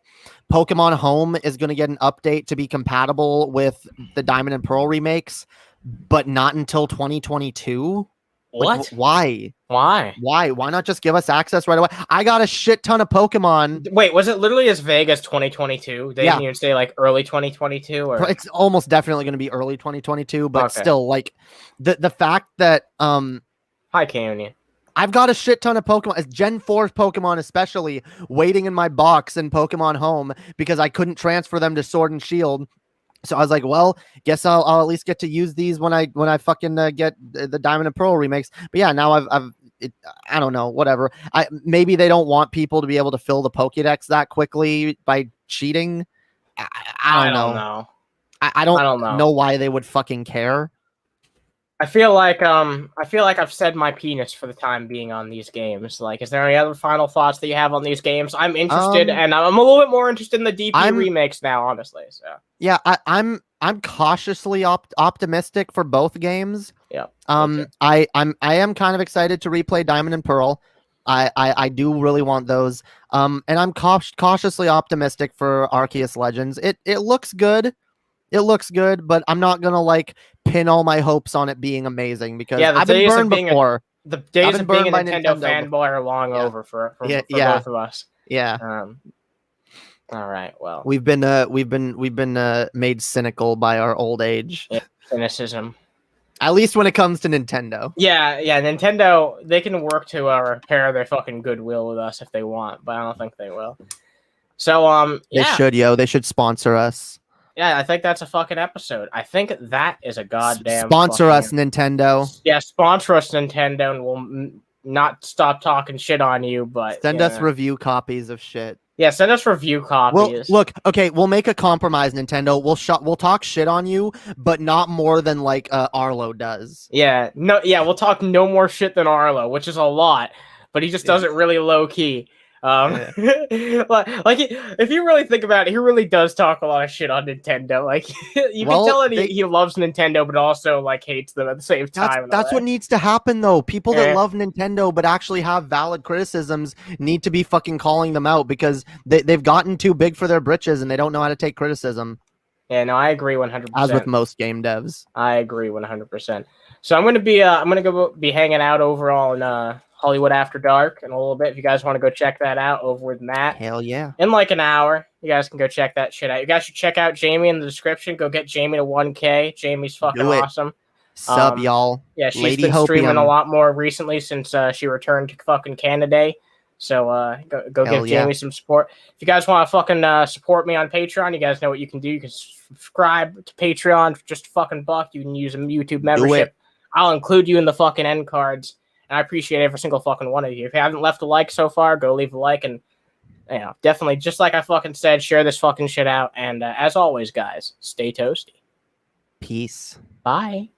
Pokemon Home is going to get an update to be compatible with the Diamond and Pearl remakes, but not until 2022. What? Like, why? Why? Why not just give us access right away? I got a shit ton of Pokemon. Wait, was it literally as vague as 2022? They didn't even say like early 2022, or it's almost definitely going to be early 2022. But still, like the fact that Hi, Canyon. I've got a shit ton of Pokemon, as Gen 4 Pokemon especially, waiting in my box in Pokemon Home because I couldn't transfer them to Sword and Shield. So I was like, well, guess I'll at least get to use these when I fucking get the Diamond and Pearl remakes. But yeah, now I don't know, whatever. Maybe they don't want people to be able to fill the Pokédex that quickly by cheating. I don't know. I don't know why they would fucking care. I feel like I've said my penis for the time being on these games. Like, is there any other final thoughts that you have on these games? I'm interested, and I'm a little bit more interested in the DP remakes now, honestly. So yeah, I'm cautiously optimistic for both games. Yeah. I am kind of excited to replay Diamond and Pearl. I do really want those. And I'm cautiously optimistic for Arceus Legends. It looks good. It looks good, but I'm not gonna like pin all my hopes on it being amazing because I've been burned before. The days of being a Nintendo fanboy are long over for both of us. Yeah. All right. Well, we've been made cynical by our old age. Yeah, cynicism. At least when it comes to Nintendo. Yeah. Nintendo, they can work to repair their fucking goodwill with us if they want, but I don't think they will. So they should, They should sponsor us. Yeah, I think that's a fucking episode. I think that is a goddamn sponsor us, Nintendo. Yeah, sponsor us, Nintendo, and we'll not stop talking shit on you. But send us review copies of shit. Yeah, send us review copies. Well, look, okay, we'll make a compromise, Nintendo. We'll talk shit on you, but not more than like Arlo does. Yeah, we'll talk no more shit than Arlo, which is a lot, but he just does it really low key. Like if you really think about it, he really does talk a lot of shit on Nintendo. Like you can tell that he loves Nintendo, but also like hates them at the same time. That's what needs to happen, though. People that love Nintendo but actually have valid criticisms need to be fucking calling them out because they've gotten too big for their britches and they don't know how to take criticism. Yeah, no, I agree 100%. As with most game devs, I agree 100%. So I'm gonna be hanging out over on Hollywood After Dark in a little bit. If you guys want to go check that out over with Matt. Hell yeah. In like an hour. You guys can go check that shit out. You guys should check out Jamie in the description. Go get Jamie to 1K. Jamie's fucking awesome. Sub, y'all. Yeah, she's been streaming a lot more recently since she returned to fucking Canada. So go Hell give yeah. Jamie some support. If you guys want to fucking support me on Patreon, you guys know what you can do. You can subscribe to Patreon for just a fucking $1. You can use a YouTube membership. I'll include you in the fucking end cards. And I appreciate every single fucking one of you. If you haven't left a like so far, go leave a like. And, you know, definitely, just like I fucking said, share this fucking shit out. And as always, guys, stay toasty. Peace. Bye.